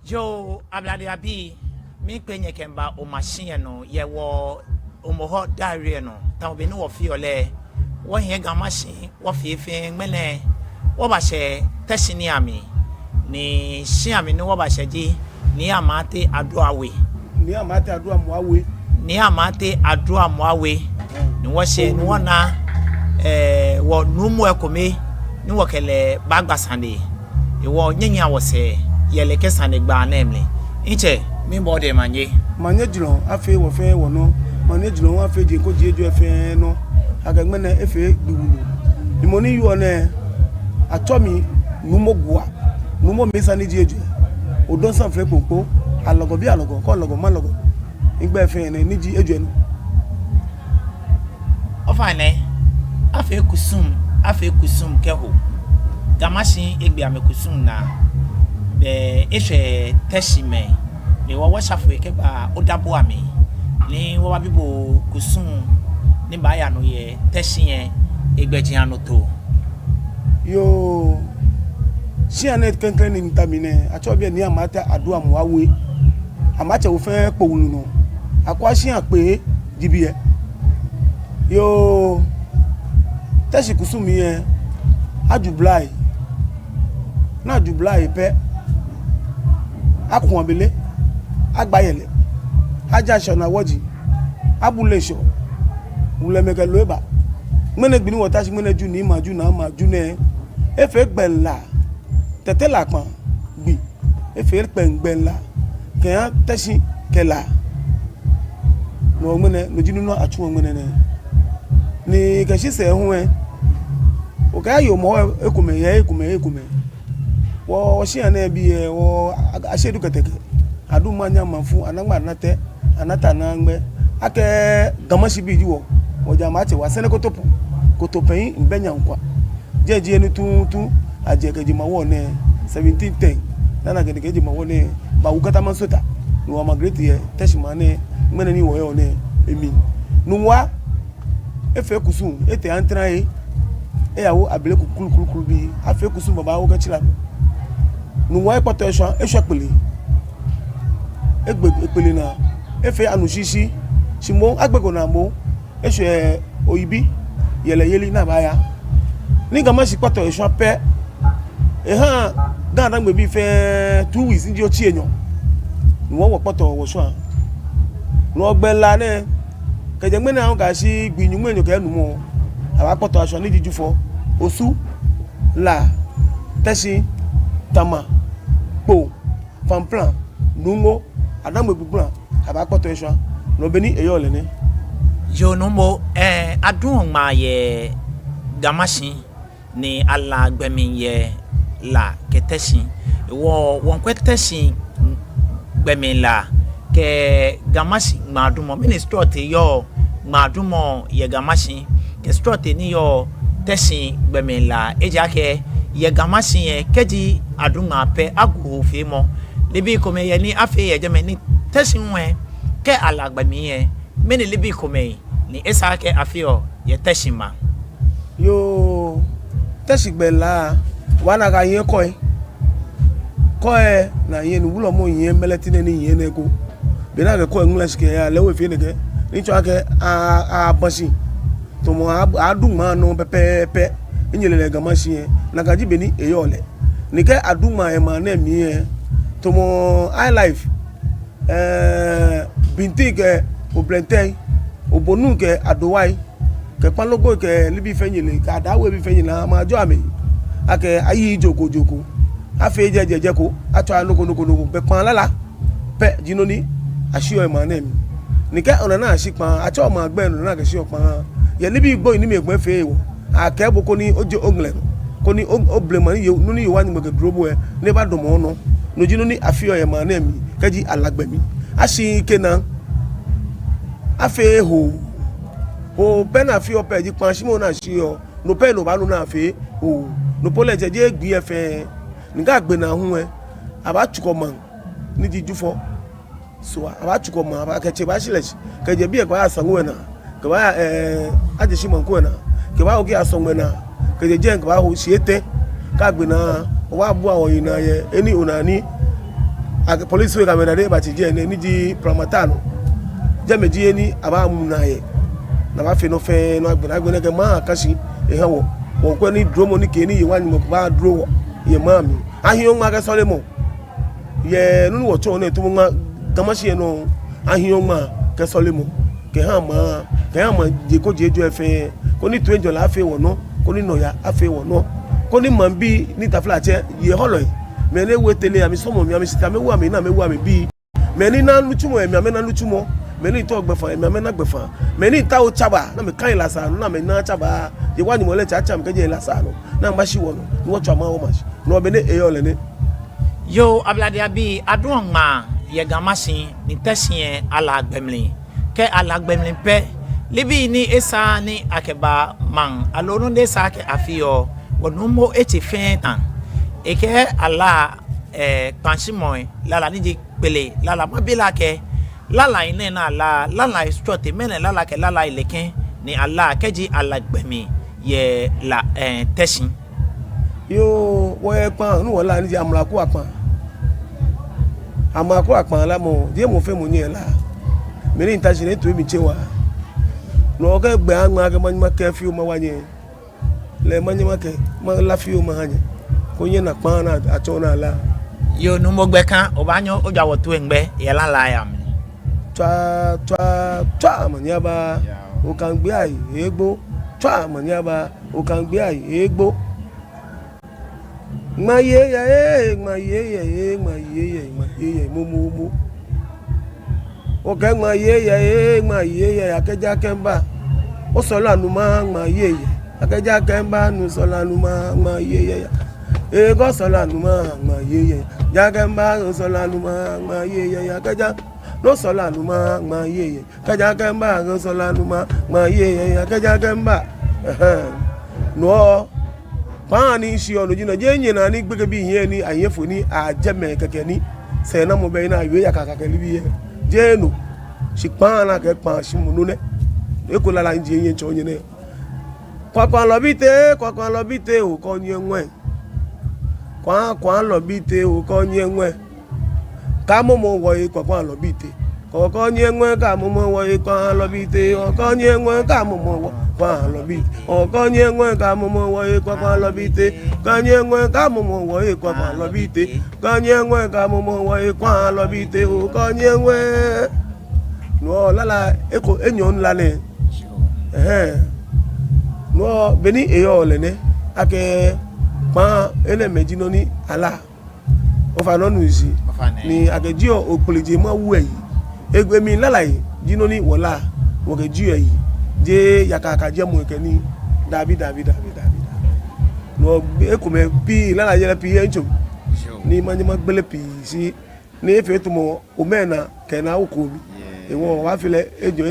Joe Abladiabi, me penye kemba o machine no, ye wo omoho diary no, tan be no of fiole, wo he ga machine, wo fiefin mene, wo ba she teshini ami, ni shi ami no wo ba sheji, ni amate aduawe. Ni amate aduamuawe. Ni amate aduamuawe. Ni wo she ni wona wo numu ekome, ni wo kele bagbasande. Iwo nyenya wo se yele kesane gba nemle inche mi bode manye jùlọ afi wo fe wo no manye jùlọ wa fe je ko je ju efe no agagbe na efe gbugbulu imoni yu one atomi numogwa numo mesa ni je ju odon san fe pompo alogo bi alogo ko logo ma logo igba efe na ni ji eju enu o fane afi kusum keho gamashin egbe amekusum na be ehwe teshime ni wo washafu ekeba odabo ami ni wo ba bibo kusum ni ba ya no ye teshiye egbeji anu to yo si anet kankan ni ntamine acho bi ni amata adua muawe amacha wo fe powulu no akwa si an pe dibiye yo teshi kusum ye ajublai na jublai pe akun abele agbayele aja shona woji abule sho ulemeke loeba mene gbini wota si mene ju ni maju na maju ne efe gbenla tete la pon gbi efe gbenla kan tesi kela no mene no jinu no atu mene ne ni ke si se hu e o ka yo mo ekume wo shi ana bi e wo ashedu keteke adu manya mafu anagba nate anata na ngbe ake gamashi bi jiwo wo jama che wa sene kotopen mbenya nkwa jeje enu tu ajekeji mawo ne 1710 nana gedekeji mawo ne ba ugata mansota no wa magreti ye teshima ne mene ni wo yo ne emi nuwa efe kusun ete antra e yawo abele kukulu bi afe kusun baba wo gachira nu wa protection esopele egbe na efe anusisi simo agbego na mo ese oyibi yele na baya ni gama si protection pe dan gbe bi fe 2 weeks ndi o ti eyan nu wo poto wo so an nu ogbe la ne keje gbe na an ga si gbiyun eyan ke nu mo aba poto aso ni dijufo osu la tesi tama po fanplan numo adamwe gbugban aba poto eso no beni eyo le ni yo numo adun ma ye gamashin ni ala gbemi ye la ketesin wo won kwetesin gbemi la ke gamashin madumo ministro te yo madumo ye gamashin ke strote ni yo tesin gbemi la eja ke ye gamashin ye keji adunga pe agu fe mo libi kome ye ni afi ye jeme ni tesin we ke alagbami ye meni libi kome ni esa ke afi o ye tesin ma yo tesigbela wana ga yen ko e na yen wulo mo yen meletine ni yen ego be na ko english ke ya lewe fi nege ni cho ake a bosi to mo adun ma no pepe enyele gamashin ye na gaji be ni eyole ni ke adun ma e ma na mi e to mo high life binti ke oblenten obonu ke adowai ke palogo ke libi fenyele ka dawe bi fenyela ma jo ame ake ayi joko afi jeje ko ato anoko pe pan lala pe jinoni asio e ma na mi ni ke ona na asipan ato ma gbe nu na ke si opan ye libi gbo ni mi egbon fe ewo ake boko ni ojo ongle ko ni oblema ni nu ni wa ni mo ke drobo e ni ba do mo no no jinoni afio e ma na mi keji alagbemi asi kenan afi o pena fi o peji pan simo na si o no pe no ba no na fi o no pole jeje gbi efe nga gbe na hu e aba chuko man ni jijufo so aba chuko man aba keche ba silechi keje bi e kwa asanwo na ke ba aje simo ko na ke ba o ki asanwo na keje je ke ba ho siete ka gbe na o wa bu awon yin na ye eni onani a police we kamera de ba ti je ni di pramatano je meji ni aba mu na ye na ba fe no fe no agbe ke ma akashi e han wo won ko ni duro mo ni ke ni ye wa ni mo ba duro wo ye ma mi ahin o ma ke sole mo ye nunu wo cho na to mo gamashi ye no ahin o ma ke sole mo ke han ma je ko je jo e fe ko ni 20 la fe wo no ko ni no ya afe wo no ko ni man bi ni tafla che ye holo me ne wetele ami somo mi ami sita me wa mi na me wa mi bi me ni na lutumo mi ame na lutumo me ni to gbefa mi ame na gbefa me ni ta o chaba na me kan ilasa na me na chaba ye wa ni mo le cha cha me ke je ilasa no na mba shi wo no ni wo twa ma wo ma shi no be ne e yo le ne yo ablade abi adun ma ye gamasin ni tesin ala gbemlin ke ala gbemlin pe libi ni esa ni akeba man alonu de sa ke afio wonumo eti fentan eke ala pansimoy lala ni pele lala mabila ke lala ine na lala istrote mene lala ke lala ileken ni ala keji ala gbemi ye la tesin yo wo e pan nu wala ni amra ku apan amaku apan la mo die mo fe mo ni la me ni nta jine to mi chewa no ke gbe anwa ke ma ke fi o ma wanye le ma ke ma la fi o ma hanye ko yen na pan na acho na la yo nu mo gbe kan obanyo o jawo to engbe ye la la ya mi twa manyaba o kan gbe ai egbo twa manyaba o kan gbe ai egbo ma ye mo o ke ma ye akeja kemba o so lanu ma ye akeja kemba nu so lanu ma ye e go so lanu ma ye ja kemba o so lanu ma ye akeja no so lanu ma ye akeja kemba o so lanu ma ye akeja kemba no pani shi onu jina je nyina ni gbege bi yen ni ayefo ni ajeme keke ni se na mo be na iwe ya kaka kele bi je no shi pan na ke pan shi munu ne e ko la nje yen cho yin ne kwa lo bite o ko yen nwe kwa lo bite o ko yen nwe ka mo wo e kwa lo bite ko yen nwe ka mo wo e kwa lo bite o ko yen nwe ka mo wo kwa lo bite o ko yen nwe ka mo wo e kwa lo bite ka yen nwe ka mo wo e kwa lo bite ka yen nwe ka mo wo e kwa lo bite o ko yen nwe no lala eko enyon la ne no beni eyo le ne ake pa ele mejino ni ala o fa no nuzi ni ake ji o polije mo wu eyi egbe mi lala yi jino ni wola wo ke ji eyi je yakaka je mo ke ni dabi no eko me pi lala je pi encho ni manjima gbele pi si ni efe to mo o mena ke na uko mi ewo wa file ejo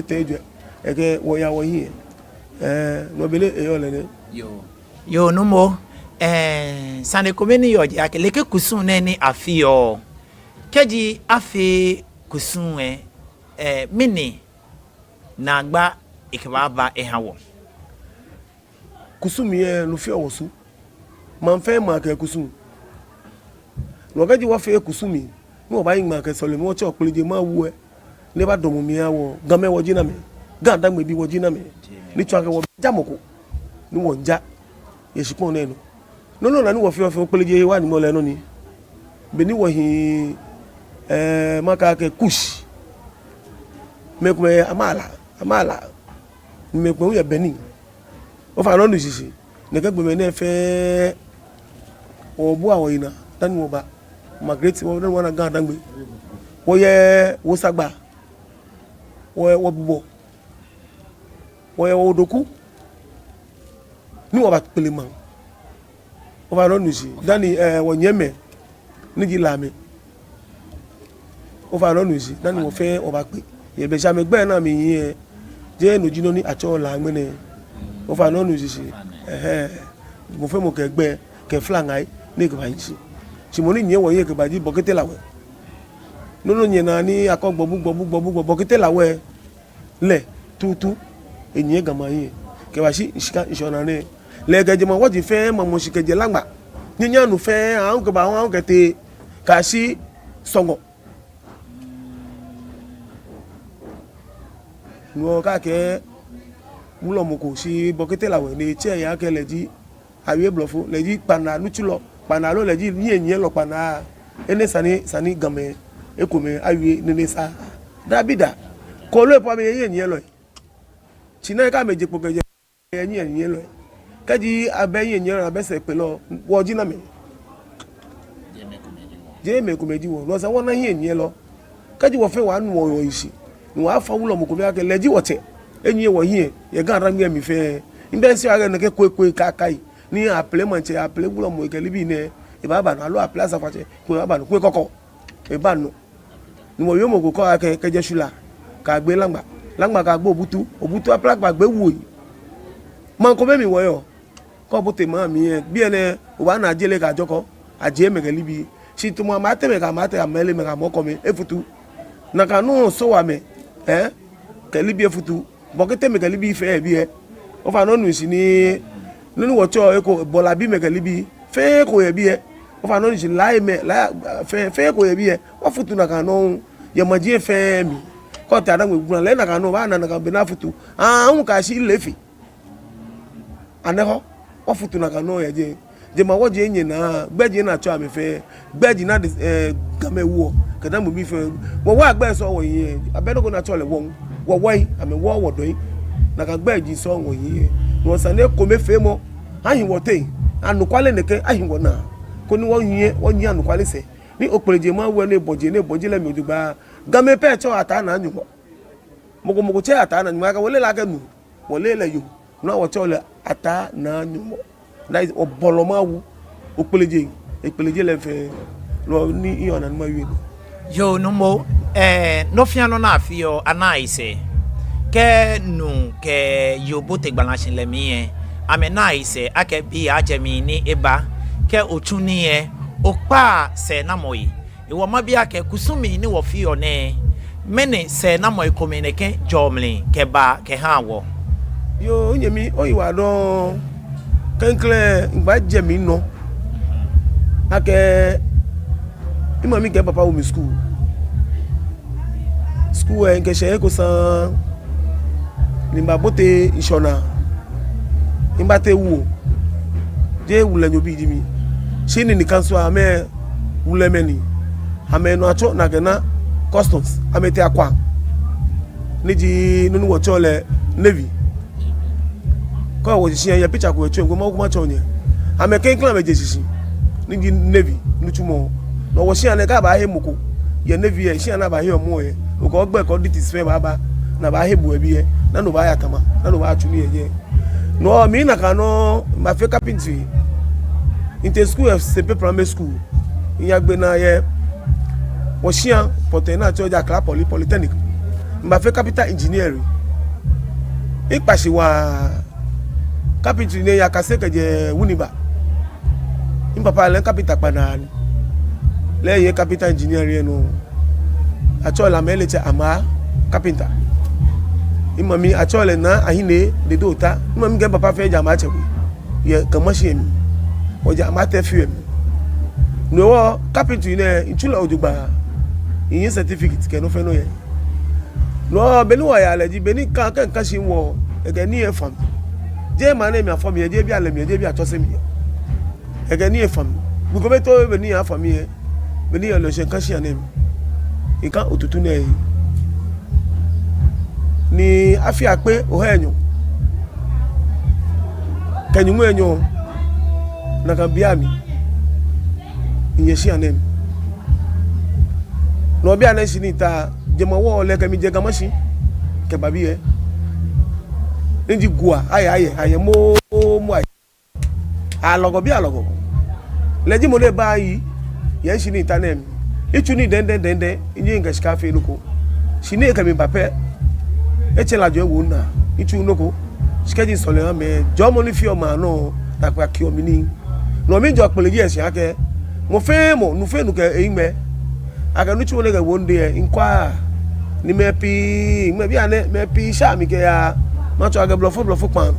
eke wo ya wo yin no bele eyo le ne yo no mo sane komeni yo akele ke kusun ne ni afio keji afi kusun mini na gba ikeba ba ehawo kusun mi lu fi owosu man fe ma ke kusun no keji wa fe kusun mi mo ba yin ma ke so le mo cho polije ma wu le ba domo mi awo gan me wo jina me gan da me bi wo jina me ni twa ke wo jamoko ni wo nja ye sipon na no na ni wo fi peleje wa ni mo le no ni be ni wo hin maka ke kush me ko amala me ko ye beni o fa no nu sisi ne ke gbe me na fe o bu awon ina dan wo ba migrate wo dan wona gan dan gbe wo ye wo sagba wo bubo wo doku ni wo ba pele man o ba no nusi dani wo nyeme ni ji lami o fa no nusi dani wo fe o ba pe ye be sha me gbe na mi yin je no jino ni acho la ngene o fa no nusi si mo fe mo ke gbe ke flangai ni ke ba yin si mo ni yen wo ye ke ba ji bokete lawe nono nyena ni akogbo bugbo bokete lawe le tutu enye gama yin ke ba si shika ishona ne le gaje mo wo ji fe mo mo shikeje lagba nyinya nu fe an ke ba won ke te ka si songo no ka ke bulo moko si bokete lawe ni che ya ke leji awie blofo leji pana nuchulo pana lo leji yin lo pana ene sani game ekome awie nene sa dabida ko lo pa me yin lo china ka meje pokeje yin lo kaji abeyin yin abese pelo wo jina me je me kumeji wo lo sa wona yin lo kaji wo fe wa nu wo isi ni wa fa wulo moko bi ake leji wote enyi wo hie ye ga ram mi fe nde si aga ne ke kwe kakai ni appele manche appele wulo mo ke libi ne e baba na lo appele sa fache kwe baba no kwe koko e ba no ni wo yo mo ko ake ke je shula ka gbe langba ka gbo obutu appele ka gbe wo yi man ko be mi wo yo ko bo te ma mi e bi ene wa na jele ka joko aje me ke libi si to ma te me ka ma te amele me ka mo ko me efutu na ka no so wa me ke libi efutu bokete me ke libi fe bi e o fa no nu si ni nínú wọ̀chọ́ eko bọ̀là bí mẹ̀kẹ̀lí bí fẹ́ kò yẹ bí ẹ wọ́n fa náà nìṣẹ́ láì mẹ́ fẹ́ kò yẹ bí ẹ wọ́n fùtù nàkà náà yẹmọ̀jẹ́ fẹ́ mi kọ́ tẹ àdàgbò ìgbìmọ̀ lẹ́yìn nàkà náà wọ́n á nàkà bẹ̀ náà fùtù àwọn kà sí lẹ́fì ànẹ́kọ́ wọ́n fùtù nàkà náà yẹ jẹ́ jẹ́mọ̀ wọ́n jẹ́ yẹn náà gbẹ́jì náà tọ́ àmì fẹ́ gbẹ́jì náà gàmẹ́ wọ̀ kẹ̀dá mọ̀ bí fẹ́ wọ́n wọ́ àgbẹ̀ sọ wọ̀ yẹn abẹ́nugún náà tọ́ lẹ̀ wọ́n wọ́ yìí àmì wọ́ wọ̀dọ̀ yìí nàkà gbẹ́jì sọ wọ̀ yẹn wọ́n sàn ní kòmé fẹ́ mọ́ ahinwote anukwale neke ahinwona ko ni won yin anukwale se ni opereje ma wo ne boje le mi odugba game pe cho ata na anyumo mogo che ata na nyuma ka wole la kanu wole le yo na wo cho le ata na anyumo that is obolo ma wu opereje le fe lo ni iyona ma wi yo no mo no fiano na afio anaise ke nu ke yo bote gbalansin le mi amena ise ake bi ajemi ni eba ke otuni e opa se na moyi iwo ma bi ake kusumi ni wo fi one mene se na moyi komeneke jomli ke ba ke ha wo yo nyemi oyiwa do kenkle ngba jemi no ake imami ke papa wo mi school nke se ko san ni ba bote ishona imbate wu je wule nyobi dimi shini ni kanso ame wule meni ame no acho na gena customs amete akwa niji nunu wo chole navy ko wo shi ya picture ko echo ngoma ko ma chonye ame kenkla me jesisi niji navy nuchumo no wo shi ane ka ba he muko ye navy ye shi ana ba he omo ye ko gbe ko ditis fe baba na ba he bu ebi ye na no ba ya tama na no ba achuni ye no mi na kano ma fe carpentry inte school of CP primary school iya gbe na ye wo sian potena ti oja kla polytechnic ma fe capital engineering ipase wa carpentry ne ya kase keje wuniba im papa le capital padà le ye capital engineering no atola mele che ama carpenter imami achole na ahine de dota imami ge papa fe jama chewe ye kamashi mi o jama te fi mi no carpentry ne inchula odugba yin certificate ke no fe no ye no beni wo ya leji beni kan shi wo ege ni e fam je ma na mi afam ye je bi ale mi je bi atose mi ege ni e fam bu ko beto beni ya fam ye beni ye lo se kan shi anem ikan otutu ne ni afia pe o henyo kanyumu enyo na kan bia mi inyeshi anem no bia na shi ni ta je mo wo le kemi je gamashi ke babi e nji gua aye mo ai alogo bi alogo leji mo le ba yi ye shi ni ta nem ichu ni den inyi nga shika fe nuko shi ni kemi bape echela jo wo na ichu nuko shikeji sole me jo mo ni fi o ma no ta kwa ki o mi ni no mi jo pele yes ake mo fe mo nu fe nu ke eime aka nu chu le ga wo nde nkwa ni me bi ane me pi sha mi ke ya ma cho aga blofo pan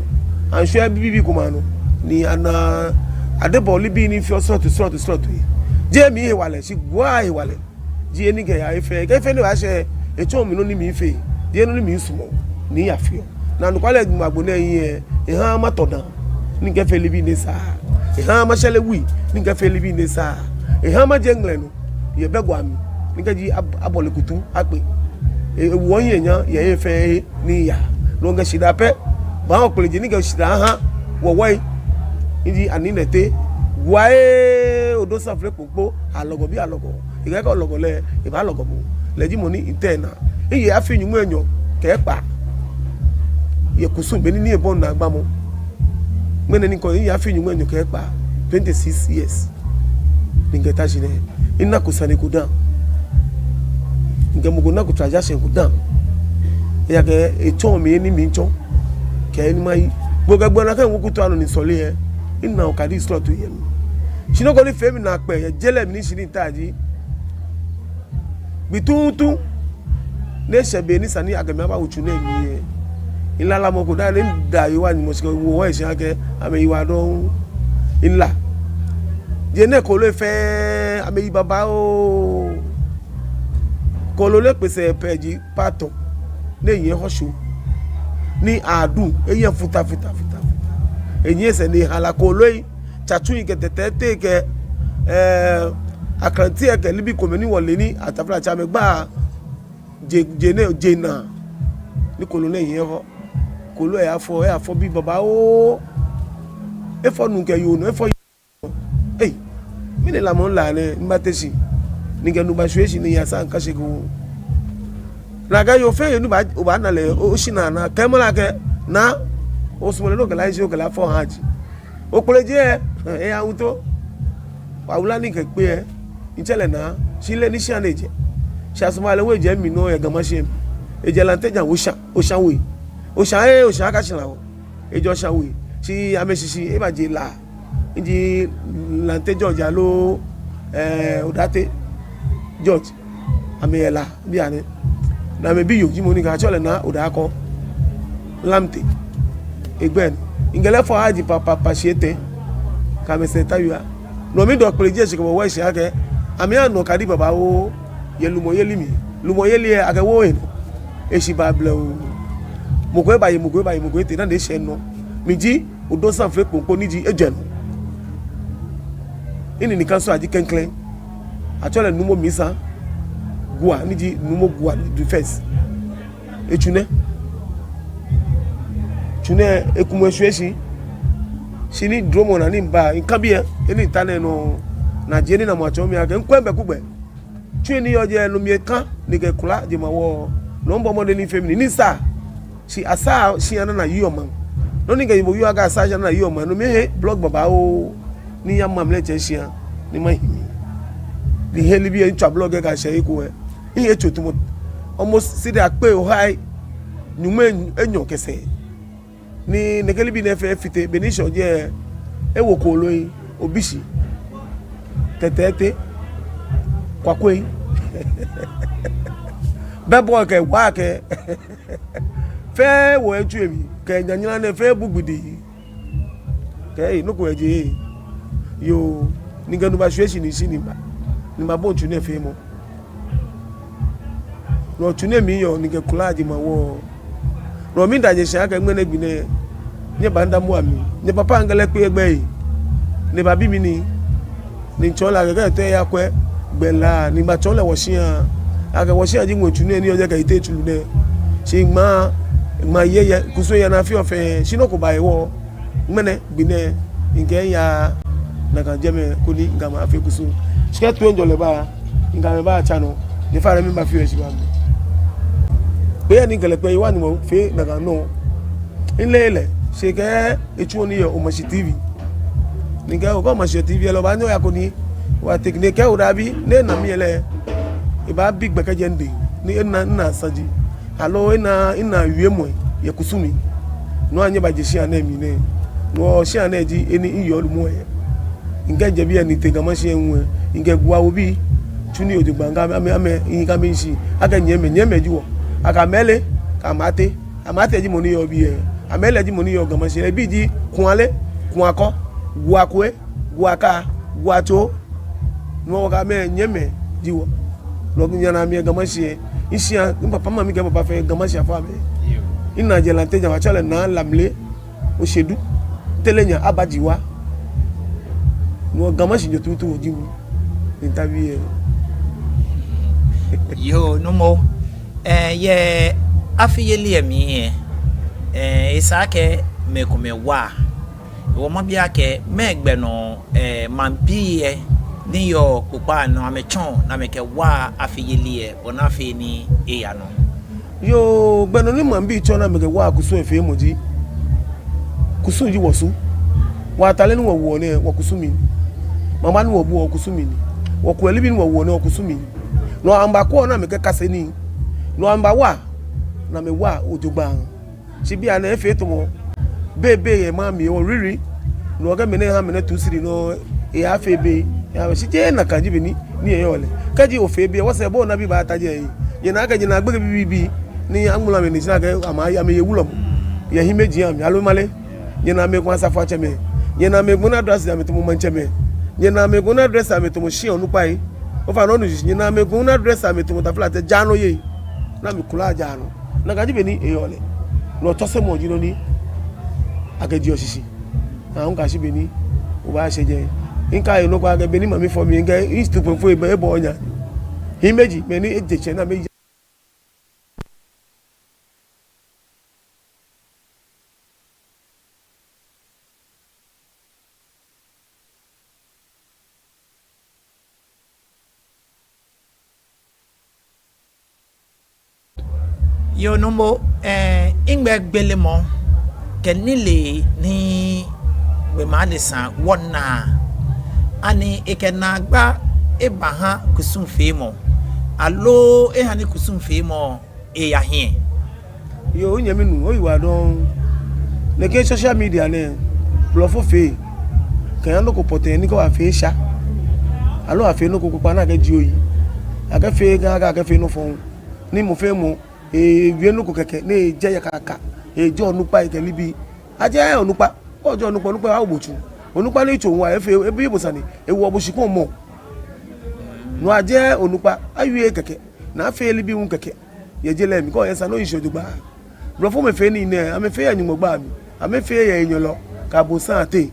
an sho bibi ko ma no ni ana adebo libi ni fi sort je mi he wale si gwa he wale je ni ke ya ife ke fe ni wa se echo mi no ni mi ife je no ni mi sumo ni ya fio na no kwale magbo na yin e ha matodan ni nke feli bi ne sa e ha ma shele wi ni nke feli bi ne sa e ha ma jengle no ye begwa mi ni nke ji abole kutu ape e won ye nya ye fe ni ya no nga shida pe ba o pleje ni nke shida ha wo wai ndi ani nete wae odo safre popo alogo bi alogo ige ko logo le e ba logo mo leji mo ni intena iye afinyu mu enyo ke pa ye kusun be ni ebon na agba mo mene ni ko iye afinyu mu enyo ke pa 26 years ningeta jine ina kusane kudan nge mo go na ku transaction kudan ya ke eton mi ni mi nton ke ni mai gbogbo na kan wo kutu anu ni sole e ina o kadi slot to yem shino ko ni femi na pe ye jele mi ni shini taji bitutu ne sebe ni sani agame ba uchu na mi e ilala mo ko da le da yi wa ni mo se wo e se ake ame yi wa don illa je ne ko le fe ame yi baba o ko lo le pese peji pato ne yin hosu ni adu eyan futa enye se ni hala ko loyi chatu yi ke tete ke akranti e ke libi komeni wole ni atafra cha me gba je na ni ko lo le yin ho ko lo e afo bi baba o e fo nu ke yo no e fo eh mi ne la mo la ne mbatesi ni ke nu ba shweshi ni ya san ka se go la ga yo fe yo nu ba o ba na le o shina na ke mo la ke na o sumo le lo ke la ise o ke la fo haji o pleje e auto paula ni ke pe e nchele na sile ni sha neje sha sumo le we je mi no e gan mo se eje la nteja o sha we o sha ka sila o ejo sha we si amesisi e ba je la nji la nteja ja lo odate George amela bi ani na me bi yo ji mo ni ka chole na odako lamte egben ingele fo haji papa siete ka me se tayua no mi do pleje se ko wo se ake ami anu kadi baba o yelumo yelimi lumo yeli ake wo e si ba ble o mo ko ba te na de se no mi ji odo san fe ponpo ni ji ejen ini ni kan so aji kenklen achole numo misa gua ni ji numo gua du first echune ekumo esuesi sini dromo na ni mba nkan bi eni tane no na je ni na mo acho mi age nkwembe kugbe tue ni oje no mi kan ni ke kula je mawo no mbo mo ni femini ni sa si asa si ana na yiyo man no ni ke mo yu aga asa na yiyo man no mi he blog baba o ni ya mamle che sia ni ma himi ni heli bi en twa blog ga se iku e iye chotumo almost see the pe o hai nyume enyo kese ni nekeli bi na fe fite benisho je ewo ko loyin obishi tetete kwakwe bebo ke wa ke fe wo eju emi ke nyanyina na fe bugbidi ke inu ko eje yo ni ganu ba shweshi ni sinima ni ma bon tune fe mo no tune mi yo ni ke kulaji ma wo no mi daje sha ka ngene gbine nye banda mu ami nye papa ngale pe egbe yi ne babi mi ni chola ga te ya kwe gbela ni ma chole woshian aga woshian ji nwotu ne ni oje ka ite tulu ne shi ma yeye kuso ya na fi ofe shi no ko ba ewo ngene gbine nge ya na kan jeme kuli ngama afi kuso shi ka tu enjo le ba ngame ba chano ni fa re mi ba fi esi ba mi pe ni ngele pe iwa ni mo fe na kan no ile se ke echu oni yo o mashi tv ninga o ko mashi tv lo ba ni o ya ko ni wa technique o dabi ne na mi ele e ba big be ka je nde ni na saji alo ina wie mo ye kusumi no anye ba je shi ana mi ne no shi ana ji eni iyo lu mo e nga je bi ani te ga mashi enwe nga gwa obi tuni o de gbanga ame yin mi shi aga nyeme ji wo aka mele ka amate ji mo ni yo bi e amele ji mo ni yo gan mo se bi ji kunale kun ako guakwe guaka guato no ga me nyeme ji wo lo nyana mi gan mo se isi an papa mama mi gan papa fe gan mo se afa me ina jelante nya wachale na lamle o shedu telenya abajiwa no gamashi nyotutu ojimu interview yo no mo ye afiyeli emi isake mekome wa wo ma bia ke megbe no mampie ni yo popa no amechon na meke wa afiyeli bona afi ni eya no yo gbenu ni mambi chona meke wa kusu efe emoji kusu ji wosu wa tale ni wo ne wo kusu mi mama ni wo bu wo kusu mi ni wo ko elibi ni wo ne wo kusu mi no amba ko na meke kase ni no amba wa na me wa ojogba si bia na efe to mo bebe ye mami o riri no ga mene ha mene 23 no e afa ebe ya si je na kaji bi ni e yole kaji ofe ebe wo se bo na bi ba taje ye na ga je na gbe bi ni angula me ni sina ga ama ya me yewulo ye hi meji am alo male ye na me ko asafa cheme ye na me guna dress ya me to mo mancheme ye na me guna dress ya me to mo shi onu pai o fa no nu ye na me guna dress ya me to mo ta flat jano ye na me kula jano na kaji bi ni e yole no to se mo jino ni akeji osisi ahun ka sibe ni o ba seje nka eno kwa gbe ni mami for mi nge institute fo ebo onya hi meji me ni ejeche na meji yo no mo ingbe gbelemo kenile ni we malisa wona ani ekena gba ebaha kusum femo alo ehani kusum femo e ya hie yo nyame nu oyiwa don le ke social media ne blofo fe kan lo ko poten ni ko wa fe sha alo afe no ko pa na ga ji oyi aga fe ga fe no fon ni mo fe mo wie no ko keke ne je ya kaka eje onupa ikeli bi aje onupa ojo onupa awubochu onupa ni icho wa efe ebi ibusani ewu obushikun mo no aje onupa awie keke na afe eli bi un keke ye je lemi ko yesa no isojugba brofo me fe ni ne amefe ya nyumo gba mi amefe ya eyan lo ka bo san ate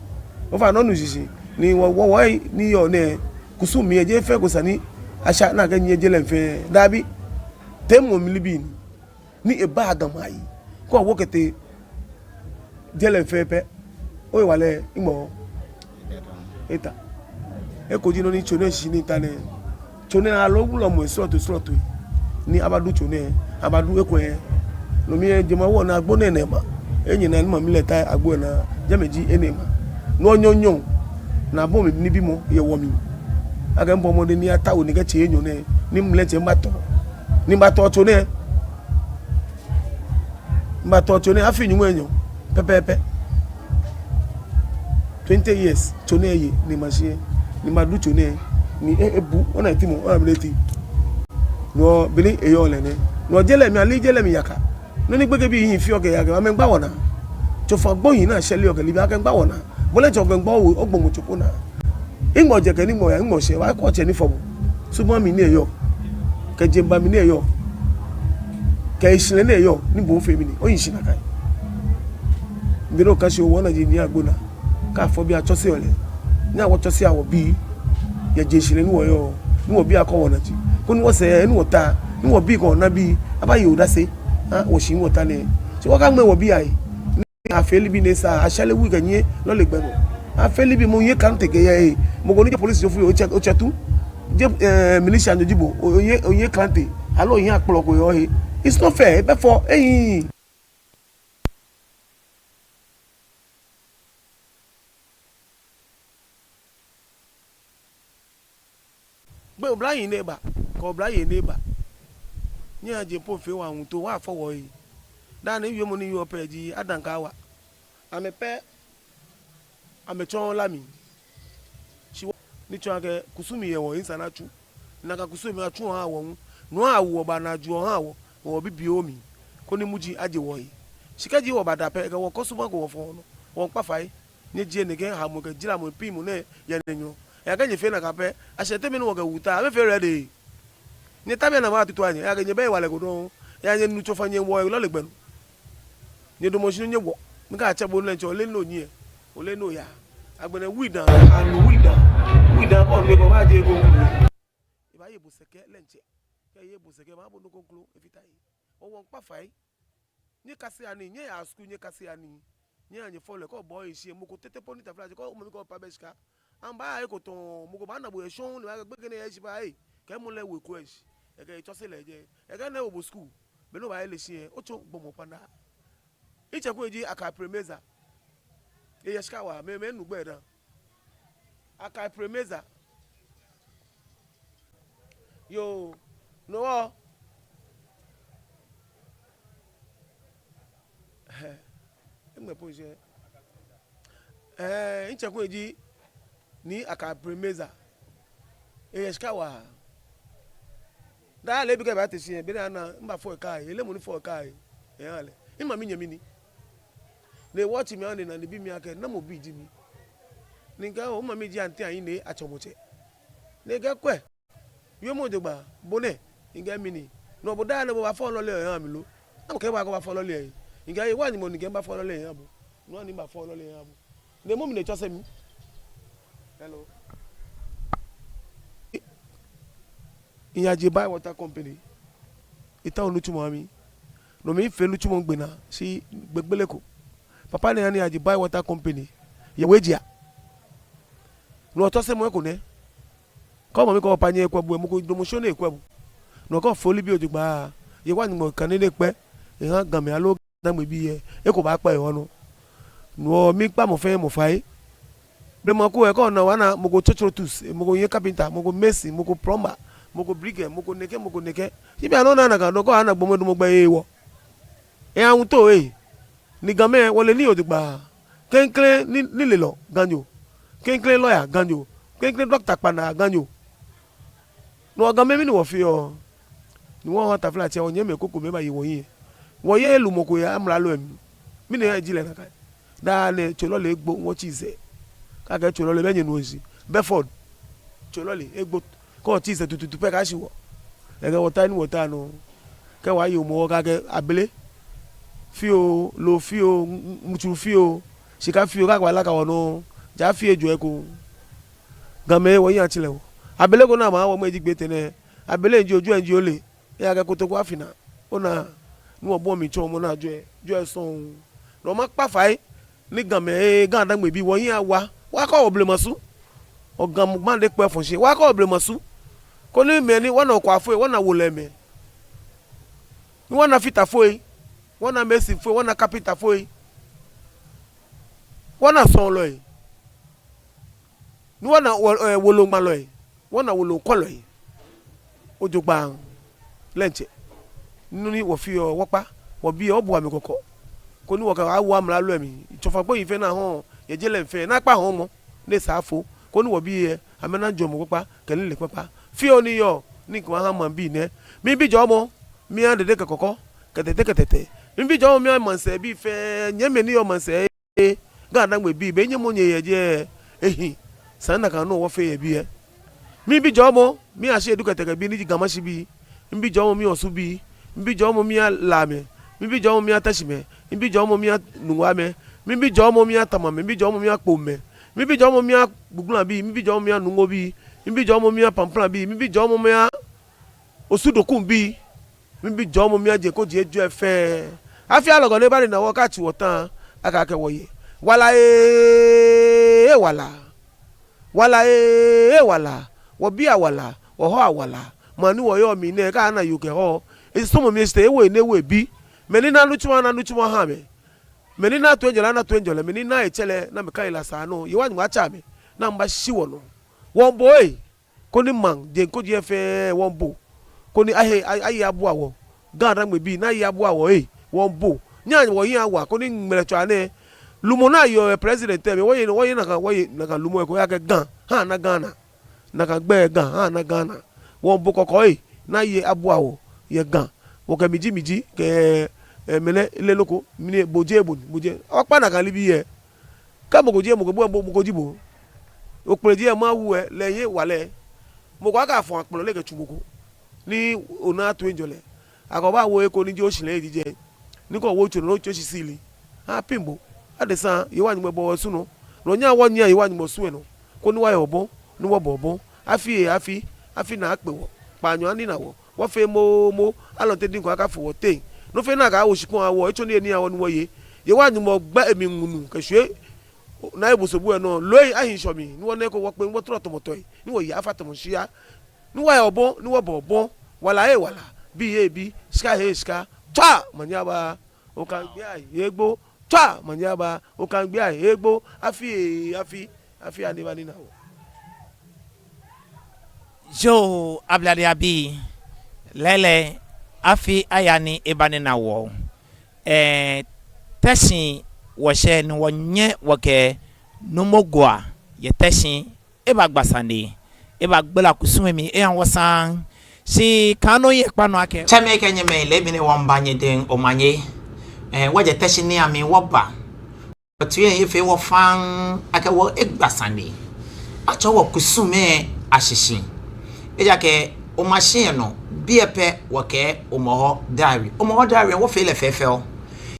o fa no nu sisi ni wo ni yo ne kusumi eje fe ko sani asha na ga nyeje lemfe dabi temo milibi ni eba agamayi ko wo kete jele fepe o wale imo eta e ko jino ni chone shi ni tane chone alo gulo mo slot ni abadu chone abadu eko e no mi e jema wo na agbo ne ma enyi na ma mi leta agbo na jameji enema no nyonyo na bo mi ni bimo ye wo mi aga mbo mo de ni ata oni ga che enyo ne ni mlete mbato ni mbato chone mbato chone afi nyu enyo pepepe 20 years chone ye ni machine ni madu chone ni ebu ona timo ona mleti no bili eyo le ne no jele mi ali jele mi yaka no ni gbege bi yin fi oge yaka ma ngba wona to fa gboyin na sele oge libi aka ngba wona bole cho gbe ngbo ogbo mo chuku na ingbo je ke ni mo ya ingbo se wa ko che ni fobo sugbon mi ni eyo ke je mba mi ni eyo ke isile ni eyo ni bo fe mi ni oyin shi na kai biro ka se owo na ji ni agbona ka fo bi a cho se ole ni awo cho se awo bi ye je isile ni wo yo ni wo bi akọ wona ti ko ni wo se ni wo ta ni wo bi ko na bi abayi o da se wo shi wo ta ni se wo ka gbe wo bi ai ni afeli bi ne sa asale wi ganyi lo le gbe no afeli bi mo ye kan te ke ye mo go ni je police fu o chetu je militia njojibo o ye kan te alo yin apolopo yo he it's not fair therefore eyin gbe obrayin neighbor ko obrayin neighbor ni aje po fe wa hun to wa fowo yi da ni yo mo ni yo pe ji adanka wa amepe amechon lami shi ni cho ake kusumi ye wo insana chu na ka kusumi achu ha wo no awo ba na ju ha wo bibi omi ko ni muji aje wo yi shikaji wo bada pe ke wo kosumo ko wo fo no wo pa fai ni je ne ke ha mo ke jira mo pi mo ne ye nenyo ya ga nye fe na ka pe asete mi no wo ga wuta ame fe ready ni tabe na ma tutu anye ya ga nye be wale ko no ya nye nu cho fa nye wo lo le gbenu ni do mo shinu nye wo mi ka che bo le nche ole no nyi ole no ya agbene wida anu wida ko le ko ba je go iba ye bo seke le nche ke ye bo seke ma bo no konklu efitai o won pa fai ni kasi ani nye ya school nye kasi ani nye anye fole ko boy isi mo ko tete poni ta flash ko mo mi ko pa beska an ba e ko ton mo ko ba na bo e shon ni ba gbe kene e si ba e ke mo le we ko e si e ke to se le je e ke na wo school be no ba e le si e o cho gbo mo panda iche ko eji aka premeza e yeska wa me nu gbe dan aka premeza yo no me pose iche ko eji ni aka premeza e yeska wa da le bi ke ba te si e bi na mba fo kai ele mo ni fo kai e hale ima mi nyami ni ne watch me on na bi mi aka na mo bi di mi ni ga o ma mi ji anti ayin ne achomoche ne ga kwe yo mo de gba bone nga mi ni no bo da le bo ba fo lo le yan mi lo na ke ba ko ba fo lo le nga ye wa ni mo ni ke ba fo lo le yan bo no ni ba fo lo le yan bo ne mo mi ne chose mi hello Iyaje buy water company ita Olutumo mi no mi fe Olutumo gbena si gbegbeleko papa ne ani Iyaje buy water company ye wejia no to se mo ko ne ko mo mi ko pa nye ekwebu mo ko promotion ekwebu no ko foli bi ojugba ye wa ni mo kan ni pe e han gan mi alo dan me bi ye e ko ba pa e hono no mi pa mo fe mo fai be mo ko e ko na wa na mo ko chochoro tools mo ko yin carpenter mo ko mason mo ko plumber mo ko brigade mo ko neke ibi ano na kan do ko ana gbo mo mo gba e wo e awun to e ni gan me wole ni ojugba kenkle ni le lo ganjo kenkle lawyer ganjo kenkle doctor pana ganjo no gan me mi ni wo fi o ni won ta flat e o nyeme koko me ba yi wo yin wo ye elu mo ko ya amra lo emi mi ne ejile na kai da le cholo le egbo won chize ka ke cholo le benye nu ozi Bedford cholo le egbo ko chize tututu pe ka si wo e ga wota ni wota no ke wa yi mo ka ke abele fi o lo fi o mutu fi o sika fi o ka wa la ka wono ja fi ejo e ko gan me wo yin atile wo abele ko na ma wo mo eji gbe tene abele nji oju enji ole ya ga ko to kwa fina ona ni wo bo mi cho mo na jo e son no ma pa fai ni gan me gan dan gbe bi wo yin awa wa ko oblemasu o gan mo ma de pe fun se wa ko oblemasu ko ni me ni wona kwa fo e wona wo le me ni wona fita fo e wona mesi fo wona carpenter fo e wona son lo e ni wona wolo ma lo e wona wolo ko lo e ojogba lenche nuni wo fi o wopa wo bi o bu ami koko ko ni wo ka wa amra lo emi itofa gbo yin fe na hon ye je le fe na pa hon mo le safo ko ni wo bi e amena jo mo papa kele le papa fi o ni yo ni ko ha mo bi ne mi bi jo mo mi an dede kokoko ketete mi bi jo mo mi mo se bi fe nyeme ni yo mo se ga na gbe bi be nyemo nye ye je ehi sana kan no wo fe ye bi e mi bi jo mo mi a se edu keteke bi ni gama si bi mi jo mo mi osu bi mi jo mo mi la me mi jo mo mi atashime mi jo mo mi nuwa me mi jo mo mi atama me mi jo mo mi apo me mi jo mo mi gbuglan bi mi jo mo mi nungo bi mi jo mo mi pamplan bi mi jo mo mi osudokun bi mi jo mo mi aje ko je ju efe afi alogo ne bari na wo ka ti wo tan aka ke woye wala wala wo bi awala wo ho awala mani wo yo mi ne ka na yuke ho e so mo mi ste ewe ne we bi meni na luchuma ha me meni na to enjola na to enjola meni na echele na me kai la sa no ye wa nwa cha me na mba shiwo no won boy ko ni man de ko je fe won bo ko ni ayi abu awo gan ra me bi na ayi abu awo won bo nya wo yin awa ko ni mere cho ane lumo na yo president me wo yin na kan lumo ko ya ke gan ha na Ghana na kan gbe gan ha na Ghana won bo kokko na ayi abu awo ye gan wo ke miji ke mele ile loko mini boje o pa na kan libi ye ka mo goje mo go jibo o peje ma wu e leye wale mo ko ka fon apolo leke chumoko ni ona to enjole akoba wo e ko ni je o sile dije niko wo chu no chu sili ah pimbo adesa ye wa nyimo bo su no no nya wo nya ye wa nyimo su no ko ni wa ye obo ni wo bobo afi na ape wo panyo ani na wo fe mo alonte din ko aka fo wo te no fe na ka wo shikun awo echo ni eni awo ni wo ye wa nyimo gba emi ngunu ke hwe na ibusobu e no loyi ahin shomi ni wo ne ko wo pe wo tro tomoto yi ni wo ya fatomo shia ni wa ye obo ni wo bobo wala bi ska twa manyaba o kan gbe ai egbo twa manyaba o kan gbe ai egbo afi anibani na wo jo ablade abi lele afi ayani ebane na wo tesin wo she ni wonye woke numogwa ye tesin eba gbasande eba gbela kusumemi e anwosan si kano ye kpano ake cheme kenye me lebi ni wambanye den omanye waje tesin ni ami woba otuye ife wo fan ake wo egbasande acho wo kusume ashishin eja ke o machine no biepe woke omoho diary wo fe le fefeo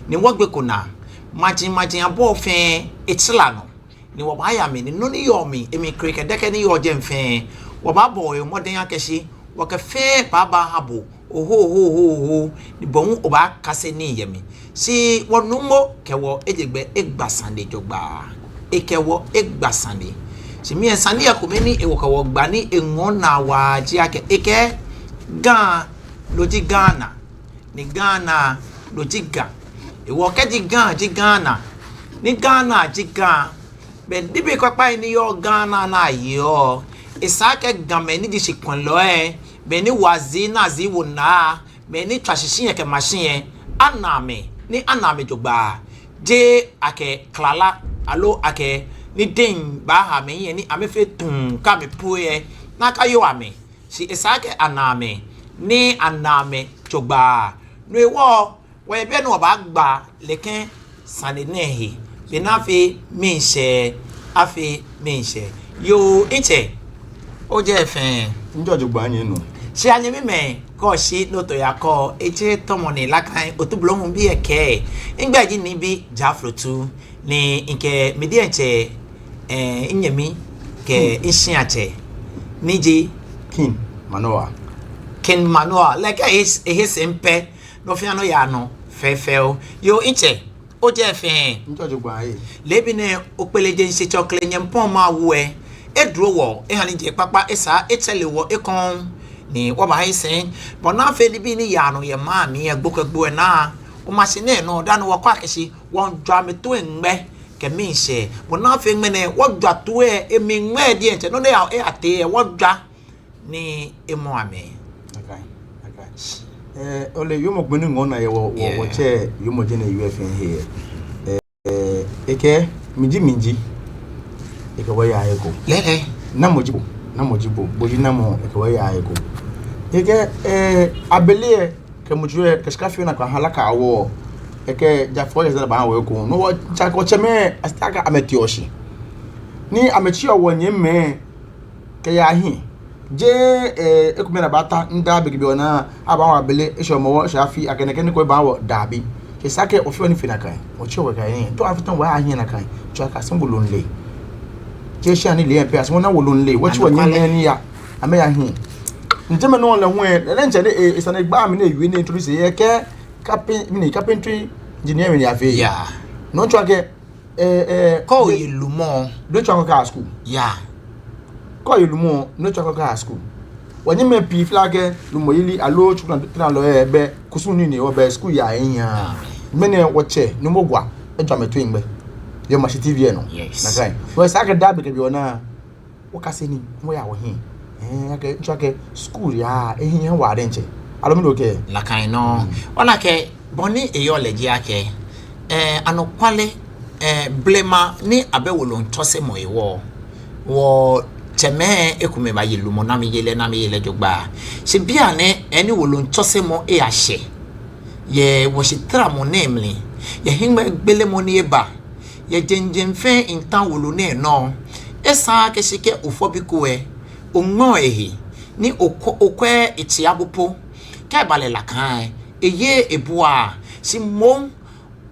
ni wogbe kona majin abo fe etila no ni wo ba ya me ni no ni yo mi emi kreke deke ni yo je mfe wo ba bo e moden akeshi wo ke fe baba habo oho ni bon o ba kase ni yemi si wo numo ke wo ejegbe egbasande jogba ekewo egbasande si mi ensani yakomeni e wo ka wo gba ni enwon na wa ji ake eke gan loji Ghana ni Ghana loji ga e wo ke ji Ghana ni Ghana ji ga be dibe ko pa ni yo Ghana na yo isake gameni di shikon lo be ni wazi na zi wo na be ni twashishin ke machine aname jogba je ake klala alo ake ni den ba ha me yen ni ame fe tun ka me puye na ka yo ame si isake aname jogba no ewo we be no ba gba leken sanenehi be na fe minse afi minse yo ite o je fen njo jogba yin no si anye mi me ko si no to ya ko eje tomo ni lakan otublohun bi eke ngba ji ni bi jafrotu ni nke medi enche nyemi ke ishiache niji kin manoa like his empe no fi ano ya no fefeo yo iche o je fe njo jogba yi lebi ne opeleje nse chocolate nyempon ma wo eduro wo ehani je papa esa etele wo ekon ni wo ba hisen but na fe libi ni ya no ye ma mi egbokegbo na o machine no da no wo kwa keshi won dwa me to enme ke mi se but na fe nme ne wo dwa to emi nme di enche no na e ate wo dwa ni emo ame okay ole yomo gbenu ngona ye wo che yomo je na UFN here eke minji eke wo ya ego lele na mojibo boji na mo eke wo ya ego eke abele ke mujue ke skafi na kwa halaka awo eke jafo ye zaba wo ego no wo cha ko cheme astaka ametioshi ni amechi owo nyemme ke ya hin je ekumena bata nda begibi ona abawo abele eshomo shafi akenekene ko bawo dabi ke sake ofi ni finakai o chiwe kai to afitan wa ahin na kai chaka singulonle je sha ni le pe asmo na wolonle wo chiwe ni ya ame ya hin nteme no le hwe le nche de isana gba mi na ewi ni introduce ye ke carpentry engineering ya fe ya no chake ko yelumo do chaka ka school ya ko ilumo no chako ka school wani me pi flage lumo yili alo chukuna tena lo ebe kusuni ni obe school ya enya mene woche no mogwa edwa meto ingbe yo machi tv no na kai we saka dabe ke bi ona wo kase ni mo ya wo hin ake chake school ya ehin wa renche alo mi do ke la kai no wala ke boni eyo leji ake anokwale blema ni abewolo ntose mo ewo wo teme ekume ba yelumo na mi yele jogba se bia ne eni wolo ntose mo e ahye ye wo se tra mo namely ye hingba gbele mo ni eba ye jenjenfe intan wolo ne no esa ke sike ofobiko onwo ehi ni okwe itiabopo ka bale la kan eye ebua si mom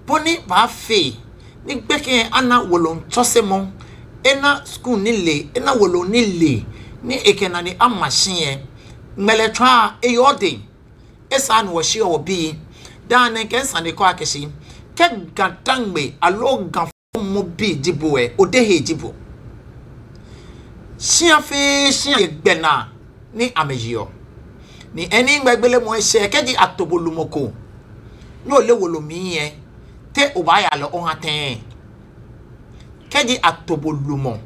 boni ba fe ni gbeke ana wolon tose mo ena school ni le ena wolon ni le ni ekena ni amachine meletwa eyode esa no hye obi dan ken sane ko akesi ke gantangbe alo ganfo mo bi diboe odehe dibo siafe sia gbena ni amejo ni eni gbegbele mo hye keji atobolumoko no le wolomi yen te obaya le ohaten keji atobolumo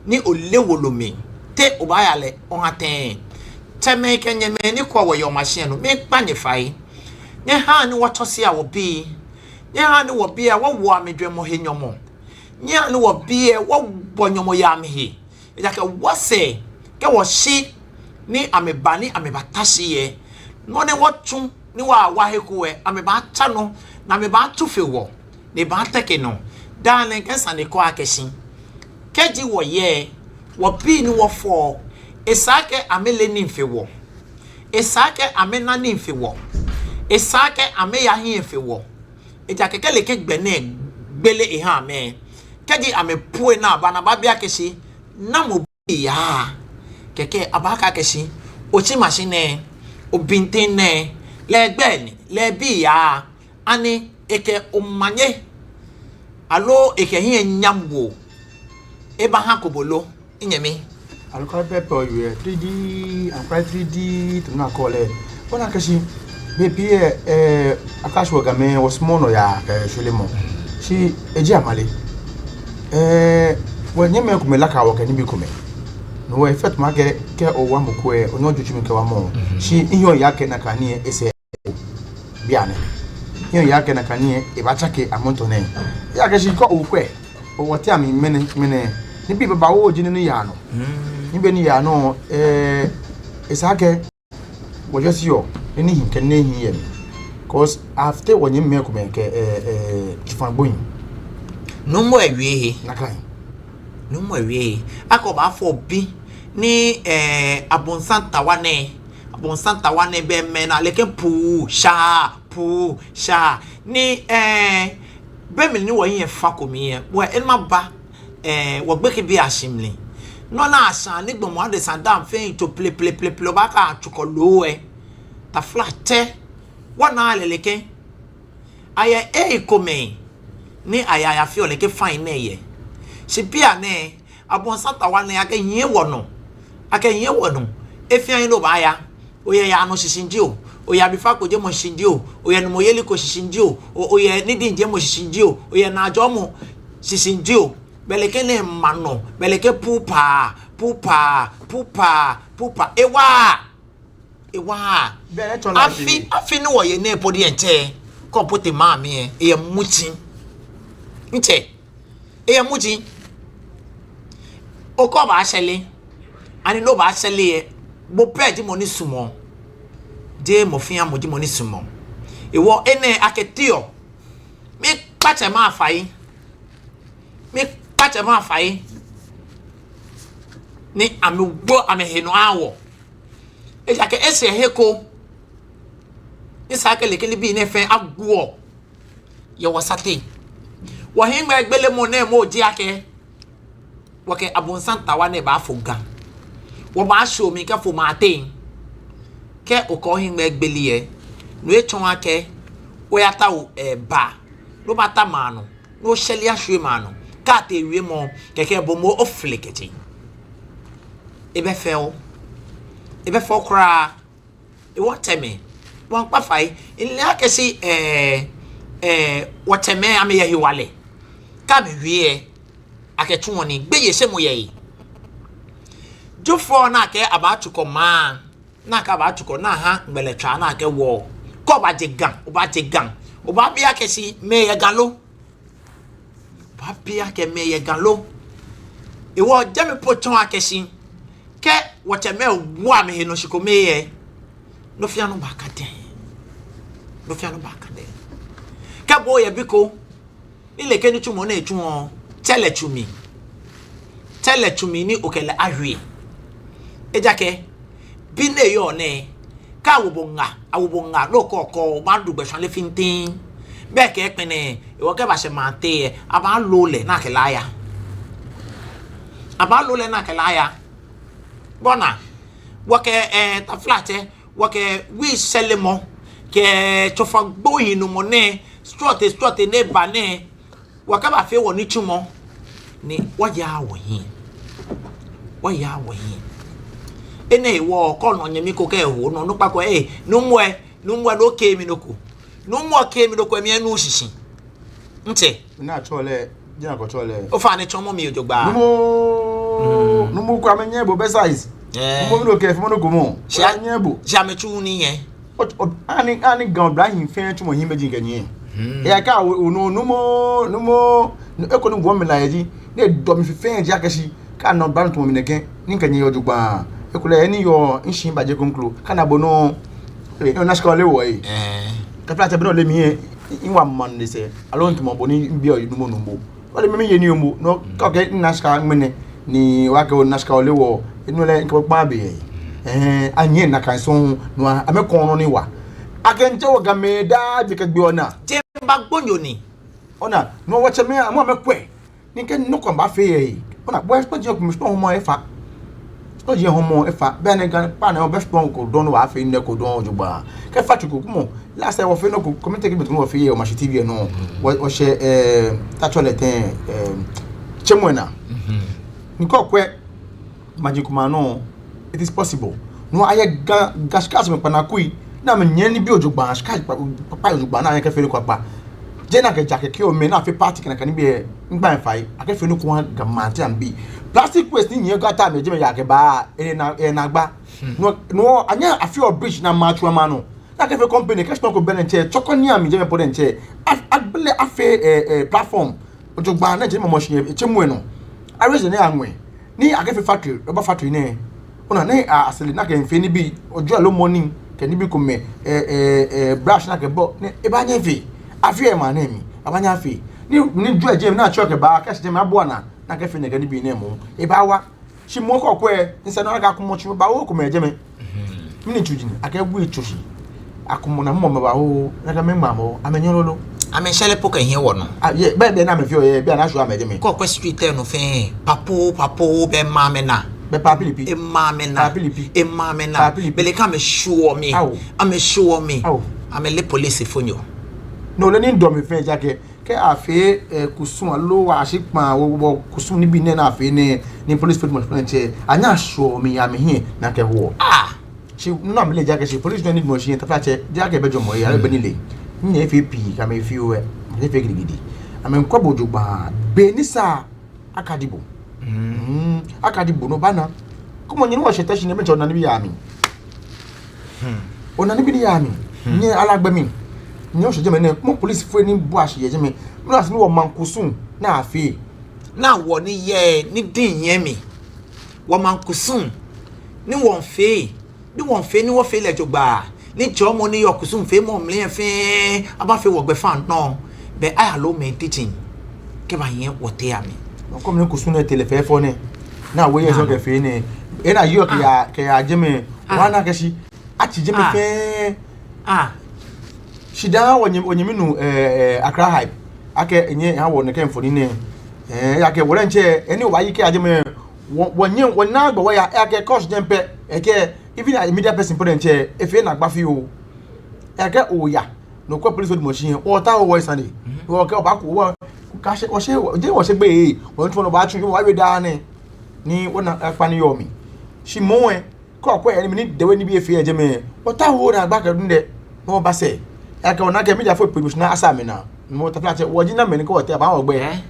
ni ole wolomi te obaya le ohaten teme kenyeme ni kwa wo yo machine no me pa ne fai ne ha ni wotosi a wo bi ne ha ni wo bi a wo wo amedwe mo henyomo ne ha ni wo bi e wo bonyomo ya amhe e ja ke wo se ke wo shi ni amebani amebatasi ye no ne wo tun ni wa heku e ameba ta no na meba tu fe wo ne ba teke no dan ne kensa ne ko akesi keji wo ye wo bi ni wo fo esake amele ni mfe wo esake amena ni mfe wo esake ame ya hi mfe wo eja kekele ke gbene gbele eha me keji ame pue na ba na ba bia kesi na mo bi ya keke abaka kesi ochi machine obintin ne legbe ni lebi ya ani eke omanye alo eke hi nyamwo eba ha kobolo inyemi alukwa pepe oye 3D and 3D to na call it bona kashi baby akashwo game was mono ya shulemo shi eji amale wenye me kumela ka woke ni bi kume no we fet ma ke owa moko e onyo juju ke wa mo shi iyo ya ke na kanie ese biane iyo ya ke na kanie e ba chake amonto ne ya ke shi ko okwe o wote ami mene ni bi baba wo jini ni ya no ni be ni ya no esake wo just yo ni hin ke ne hin yem cause after wenye me kumela ke chifan boyin no mo ewie nakan no mo ewie akoba fo bi ni abonsanta wane be me na leke pu sha ni be me ni wo yin fa komi e wo enma ba wo gbeke bi ashimli no na asa ni gbomo ade sandam fe to play ba ka chukolo ta flat wana leleke aya komi ni aya fi oleke fine ne ye se bia ne abonsanta wane aka yin wo no efian no ba ya oye ya no shishinji o oya bifa ko je mo shishinji o oye no moyeli ko shishinji o oye ni dinje mo shishinji o oye na ajo mo shishinji o beleke ne mano beleke pupa ewa afi ni wo ye ne podi ente ko pote ma mi e muti nche e muti o ko ba sele ani no ba sele bo pedi money sumo de mo fian mo di money sumo ewo ene aketio mi pache ma afai ni amugbo ameheno awo eja ke ese heko isa ke lekele bi ne fe agwo ye wasate wo hin gba egbele mo na mo di ake wo ke abonsanta wa ne ba foga wo ba show mi ke fo ma ten ke o ko hin gba egbele ye no e chon ake o ya ta o ba no ba ta ma no no sheli ahwe ma no ka te wi mo keke bo mo ofliketi ebe fe kra e what me won pa fai ile akesi what me ame ye hiwale ka me wie aketu woni gbeye se mo ye jofo na ke abatuko ma na ka abatuko na ha mbeletwa na ke wo ko ba je gan o ba bia kesi me ye galo ba bia ke me ye galo e wo jemi poton akesi ke what me wo ame no shiko me ye no fia no ba ka den ka bo ye biko ile ke ni tumo na etu won tell to me ni okele ahwe ejake bi na yo ne ka awobonga no ko ma dugbe swan le fintin be ke pene e wo ke ba se mate aba lo le na ke laya bona wo ke ta flate wo ke wi selemo ke chofa gboyin no mo ne strut ne ba ne wo ka ba fe wo ni chumo ni wo ya wo yin ene wo ko no nyemi ko ke ho no pa ko no mwe no ke mi no ku no mo ke mi no ko mi anu sisi nte na chole jina ko chole o fa ni chomo mi ojogba no mo kwa menye bo be size mo mi no ke fmo no ko mo anye bo jamechu ni yen ani gan bra hin fe chumo hin meji nkenye ya ka no mo e ko no go mi la yi ne do mi fe je akashi ka no bra to mi neken ni nkenye ojogba e ko le eni yo nshin baje konklo kana bono na skole wo yi ka plate bro le mi inwa man ni se alon to mo boni bi o yumo no mo wale mi ye ni omo no ka ke na ska mene ni wa ke na skole wo inu le nko pa be anye na kan so no amekon no ni wa akenje wo game da je ke gbe ona je ba gbonyo ni ona no wo che me amo amekwe ni ke no ko ba fe yi ona bo expect je ko mi sto mo efa o je homo efa be na gan pa na o be sto ko don wa fe ne ko don ojugba ke fa chuku mo la se wo fe no ko community ke betu wo fe yi o ma shi tv no wo she ta chole ten chemwena ni ko kwe majikuma no it is possible no aye gaskas me panakui na me nyen ni bi ojugba gaskas papa ojugba na aye ke fe ko pa je na ke jake ke o me na fe party kana kan bi ngba enfai ake fe no ko gamante am bi plastic waste ni nyen gata me je me yake ba na gba no anya afi o bridge na matwa ma no na ke fe company ke stop ko benenche chokoni am je me podenche agbele afe platform ojugba na je me mo hye chemwe no arrange ne anwe ni ake fe factory rubber factory ne ona ne asele na ke mfe ni bi ojo alo morning ke ni bi ko me brush na ke bo ne e ba nya fi afi e ma na mi abanya afi ni ju eje na choke ba ka se me abo na ke fi ne ke ni bi ne mo e ba wa shi mo ko ko e nse na ka ko chi ba wo ko me eje me mi ni chuji ni ake bu ichushi akomo na mo ba wo na ka me ma mo amenyololo ame shele poka hin wo no ye be na me fi o ye be na sho ameje me ko street no fe papo be ma me na be papilipi e ma me na bele ka me show me ame le police fonyo no le ni do me fe jake ke afi kusun lo wa asipan wo kusun ni bi ne na afi ni police department planche anya show me ya me hin na ke wo she no me le jake she police don't need mo she ta plache jake bejo mo ya be ni le ni FP ka me fi o e fe gidi ame nko bojugba be ni sa akadibo akadibo no bana kuma nyi no shete shi ne mejo na ni bi ya mi ona ni bi ya mi ni alagbe mi ni o soje me ne mo police fo ni bo asiye je me no as ni wo mankusun na afi na wo ni ye ni din yen mi wo mankusun ni won fe ni wo fe le jogba ni jomo ni yokusun fe mo mle fe aba fe wo gbe fan no be aya lo me teaching ke ba yen wo te ami ko me kusun na telefe fo ne na wo ye so ke fe ne e na yo ke ya je me wana ke shi ati je me fe shida wonyemi nu Accra hype ake enye ha wo ne ke mfoni ne ya ke wore nche eni wa yi ke aje me wonna agbo ya ake cost jempe eke even a media person put nche efe na agba fi o eke o ya no ko police machine o ta o voice ani o ke ba ko wo ka se o se je wo se gbe won tun no ba tun wa we da ni wona apani yo mi shi mo e ko eni mi ni de we ni bi efe aje me o ta wo na agba ka dun de no ba se aka ona ke media for produce na asa me na mo ta plache wo jina me ni ko te ba wo gbe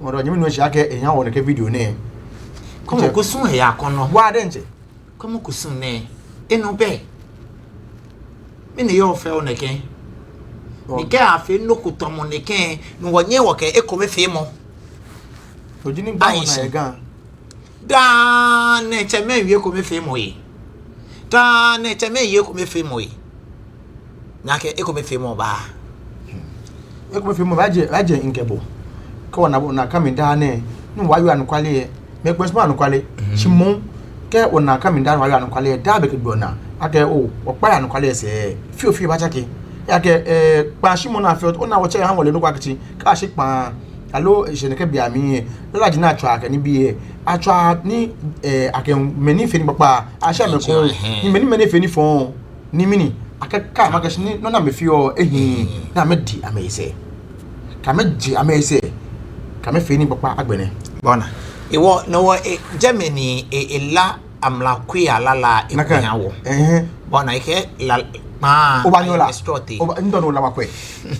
mo do nyimi no shi ake eyan wo ne ke video ne komo kusun e ya kono wa de nche komo kusun ne enu be me ne yo fe o ne ke ni ke afi no ku to mo ne ke no wo nye wo ke e ko me fe mo ojini gba na e gan da ne che me wie ko me fe mo yi da ne che me ye ko me fe mo yi nyake eko me fe mo ba je nkebo ko na ka mi da ne nu wa yu anu kwale me kwes ma anu kwale chimu ke ona ka mi da wa yu anu kwale da be ke gbona ake o pa anu kwale se fi ba jake yake kpashimo na afio ona wo che ha wole no kwakiti ka shi kpa alo jeneke bia mi la jina atwa ka ni bi atwa ni ake meni feni papa asha me ko ni meni feni fon ni mini akaka magashi ni no na me fio na me di amese ka me di amese ka me feni papa agbene bona iwo no wo Germany la amlakuya lala ikunyawo bona ike la ma obanyola oba ndono la makwe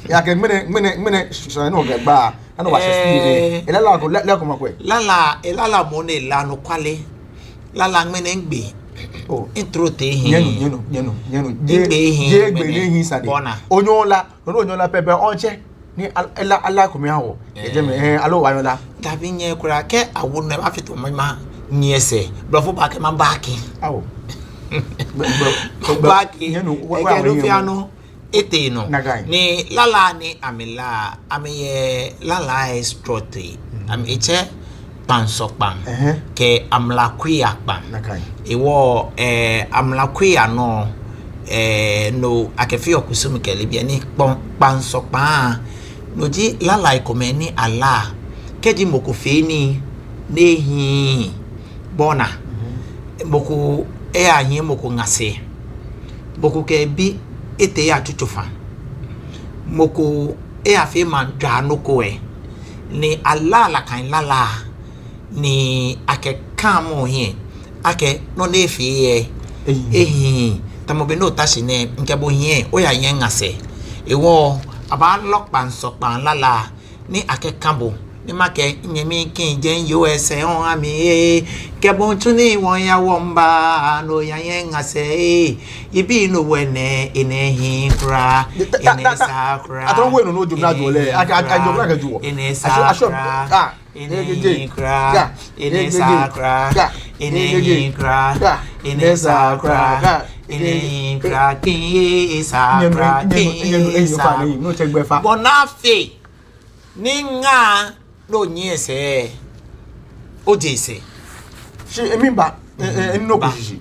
yake mene so no gba ano wa se elala ko le ko makwe lala mo ne la no kwale lala mene ngbe intro te hin yenu je gbe ni hin sade onyola pepe onche ni ala ko mi awo je me alo wa yola tabi nye kura ke awu ne ba fito ma nyese blofo ba ke ma baaki awo baaki ekenu fiano eteno ni lala ni amila ameye lala estrote am eche pansokpan ke amlakuya pan ewo amlakuya no no akefi okusum kele bi ni pansokpan no ji lala ikomeni ala keji mokofeni nehi bona boku ahi moko ngase boku ke bi ete ya tutufa moko afi man dwano ko ni ala la kan lala ni ake kamo hi ake no nefi ehi tamobe no tashi ne nkebo hi o ya yen ngase ewo aba lokpan sokpan lala ni ake kambo ni make nyemi kin jen USA on ami kebon tuni won ya womba no ya yen ngase ibi no wene enehin kra ene sakra aton we no jumna jole aka jumna ka juwo ene sakra ene kra ene sakra ene kra ene sakra ene kra ki sakra ki sakra no chegbe fa bonafe ninga no nyese ojese shi emimba enno kushi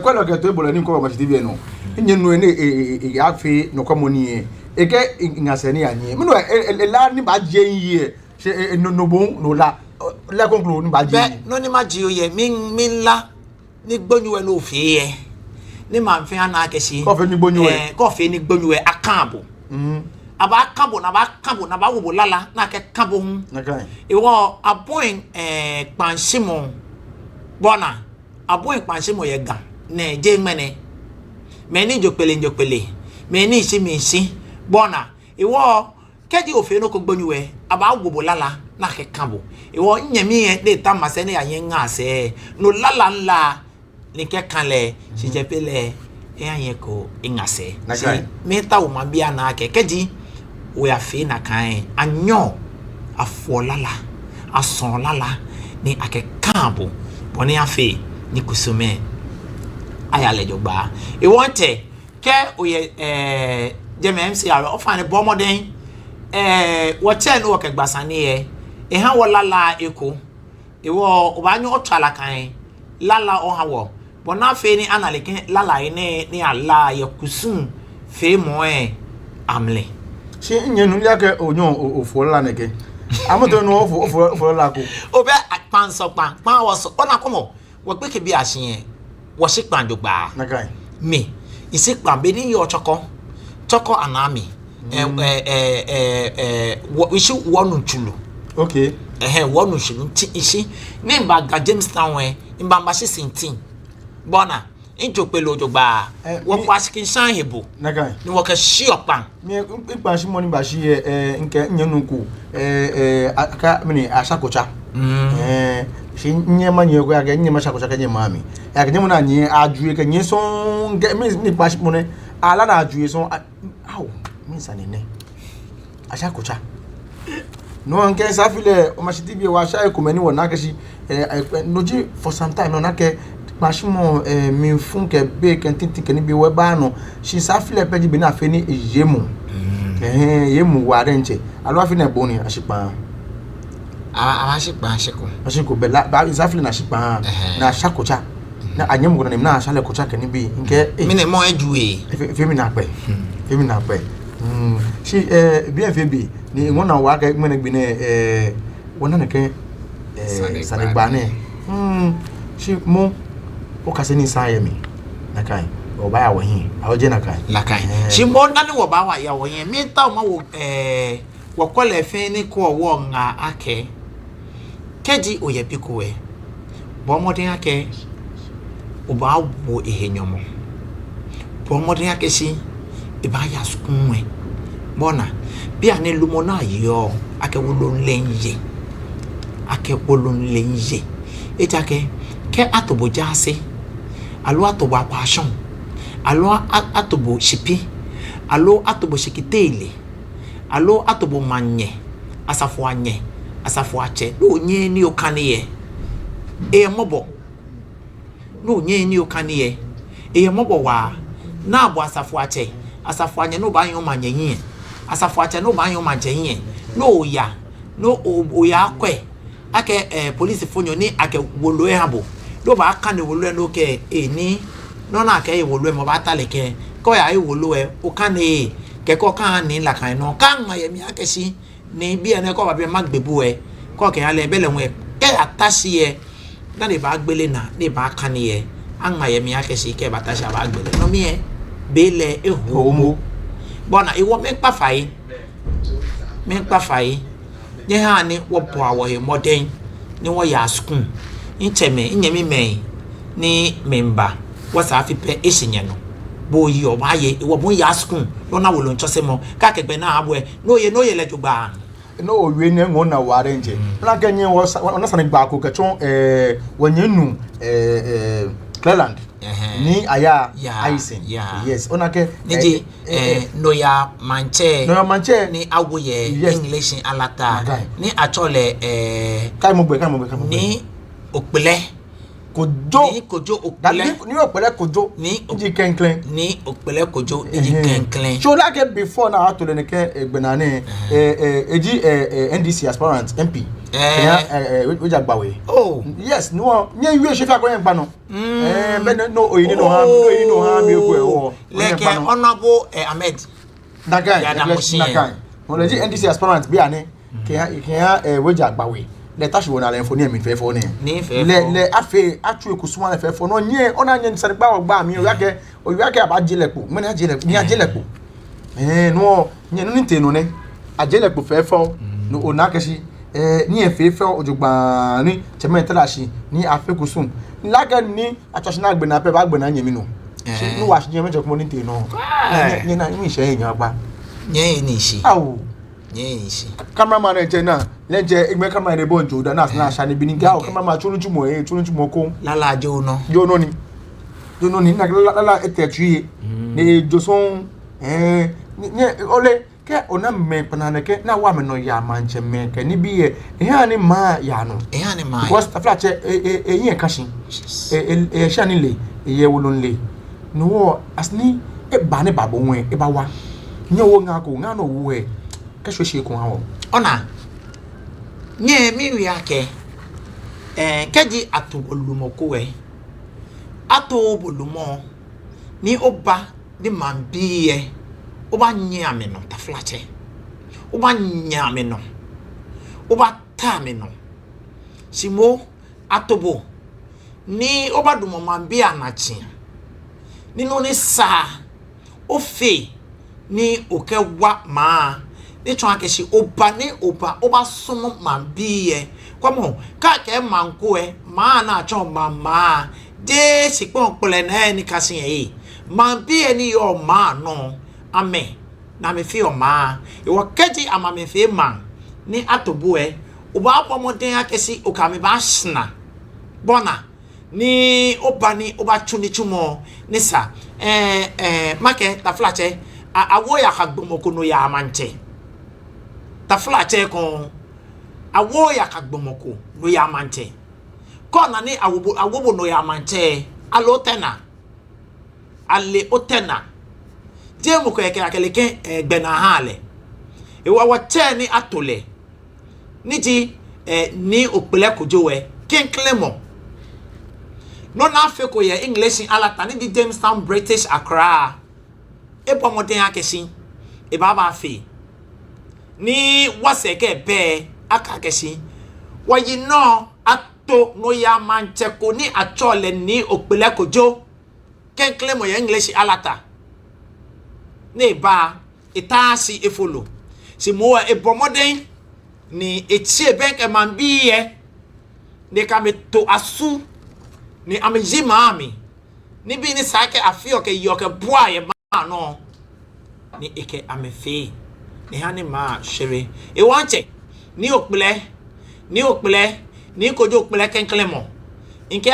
kwalo ke to ebola ni ko ba TV no nyenu ene afi no komoni eke ngaseni anye mino la ni ba je yie she no bon no la conclude ni ba je no ni ma ji oye min la ni gbonyuwe no fie ni ma nfe ana akesi ko fe ni gbonyuwe ko fe ni gbonyuwe akanbo aba kambo na ba wo lala na ke kambo hu iwo aboin pansimo bona aboin pansimo ye gan ne je mene meni jopele meni si bona iwo keji ofe no ko gbonyuwe aba wo lala na ke kambo iwo nyemi e de ta masene ya yen ngase no lala nla ni ke kanle si jepele e ayen ko ingase si meta wo mabia na ke keji we afi na kan anyo afolala asonlala ni ake kambo boni afi ni kusume ayale jogba e wonte ke oye JMMC are ofane bomoden wo che no ke gbasane e ha wo lala eko e wo obanyo otwala kan lala o ha wo bona afi ni analeke lala ni ala ye kusum fe mo amle shi nyenu yake onyo ofola neke amoto no ofola ko obe pansokpan pa woso ona komo wo pe ke bi ahyen wo se pandogba nakai me isi pambe ni yo choko anami we should wonu chulu okay wonu chulu isi ni mba Jamestown we mba shi sintin bona into pelo jogba wo kwaskin shan hebo nakai ni wo ka shi opan mi ipa shi money ba shi nke nyenu ku aka mini asakocha shi nyema nyego ya nyema asakocha ka nyema mi ya ka nyema na nyi aju ka nyi so mi pa shi money ala na aju so aw mi sanene asakocha no nke safile o ma shi tv wa sha ekomeni wona ka shi noji for some time no na ke mashimo mi funke be kentiti keni bi weba no shi safile peji bi na fe ni yemu yemu ware nche alo afi na boni ashipa ashipa ashiko be la ba safile na ashipa na shakocha na anyam go na nem na ashale ko chake ni bi nke me ne mo adue femi na pe shi BFB ni ngona wa ga me na bi ne wona ne ke Sanegbane shi mo o ka se ni sa yemi na kai o ba ya wo hin a o je na kai la kai shi mo na ni wo ba wa ya wo yen mi ta ma wo wo kole fe ni ko wo nga ake keji o ye biko we bo modin ake o ba wo ehenyomo bo modin ake shi e ba ya skunwe bona bia ne lumona yo ake wo lo lenye ake wolon lenye etake ke atobo jase alo atobo apashon alo atobo shipi alo atobo shikitele alo atobo manye asafo ache no nye ni okane ye mobo no nye ni okane ye mobo wa na abo asafo ache asafo anye no ba yon manye yin asafo ache no ba yon manje yin no ya no oya kwe ake police fonyo ni ake wolo e habo do ba aka ne wolo e no ke ni no na ke wolo e mo ba ta le ke ko ya e wolo e o kan e ke ko kan ni la kan no kan ma ye mi ake si ni bi ene ko ba be magbebu e ko ke ale bele won e ke atasi e na le ba gbele na le ba kan e an ma ye mi ake si ke ba tashi ba gbele no mi e bele e homo bona e wo me pa fai nye ha ni wo po awo he modern ni wo ya school ncheme nyemi men ni member wo sa fi pe ehyenye no bo yi o ba ye wo bo ya school no na wo lo nchose mo ka kegbe na abo e no ye le jogba no owie ne ngo na ware nje na kenye wo na Sanegba ko kecho wonyenu Cleland ni aya Aisen yes onake niji no ya manche ni awoye English alata ni achole kai mo gbe ni opele kojo opele ni opele kojo ni ji kenklen ni opele kojo ji kenklen so like before na to le ke egbenane eji NDC aspirant MP we Agbawe oh yes no nye we she fa ko yen pa no be no oyini no ha mi ego e wo like honorable Ahmed Nagai mo le ji NDC aspirant bi ane ke we Agbawe le tashi wona le phone mi fefo ne le afe atu ekusuma le fefo no nye ona nye Sanegba ogba mi o yake abajelepo me na ajelepo no nye no ntenu ne ajelepo fefo no onakesi ni efefe ojugba ni chemetelashi ni afekusum laga ni atosina agbe na pe ba agbe na nyemi no no wa shije mejo ko ni ntenu nye na mi se eyan agba nye ni shi awu nye ni shi cameraman eje na leje igbe camera re bonjo da na sha ni bini ga o cameraman chunuchumo ko lala jono ni na lala etetuye ni joson nye ole ke ona me panane ke na wa me no ya manche me ke ni bi e ni ma ya no because aflache yin kashin sha ni le ye wolon le no asni e ba ne babo won e ba wa nye wo nga ko nga no wo e ke hwehwe ko ha wo ona nye mi wi ake keji atu olumoko we atu bolumo ni oba di mambiye oba nyame no taflache oba nyame no oba tame no simo atobo ni oba dumo mambi anachi ni no ni sa ofe ni okewa ma ni twa keshi oba ni oba somo mambi ye kwamo ka ke manko ma na acho mama de sikpon pole na ni kasin yi mambi ni yo ma no ame na me fi o ma e wo keji ama me fi ma ni atobo oba apomoden akesi o ka me ba sna bona ni oba chuni chumo ni sa make taflache awo ya kagbomoko no ya manche taflache kon awo ya kagbomoko no ya manche kona ni awobo no ya manche alo tena ale otena je mo ko yeke akeleke gbena hale e wa che ni atole ni ji ni opele kojo we kinklemo no na feko ye English alata ni di Jamestown British Accra e pomoden akesi e baba afi ni waseke be aka akesi wayi no ato no ya mancheko ni achole ni opele kojo kenkle mo ye English alata ne ba itasi e follow si mo e pomoden ni etie bank man biye ne kameto asu ni amiji maami ni bi ni sake afio ke yoke boa ye ma no ni eke amefe ni hani ma shere e wanche ni okple ni kojo okple kenklemo nke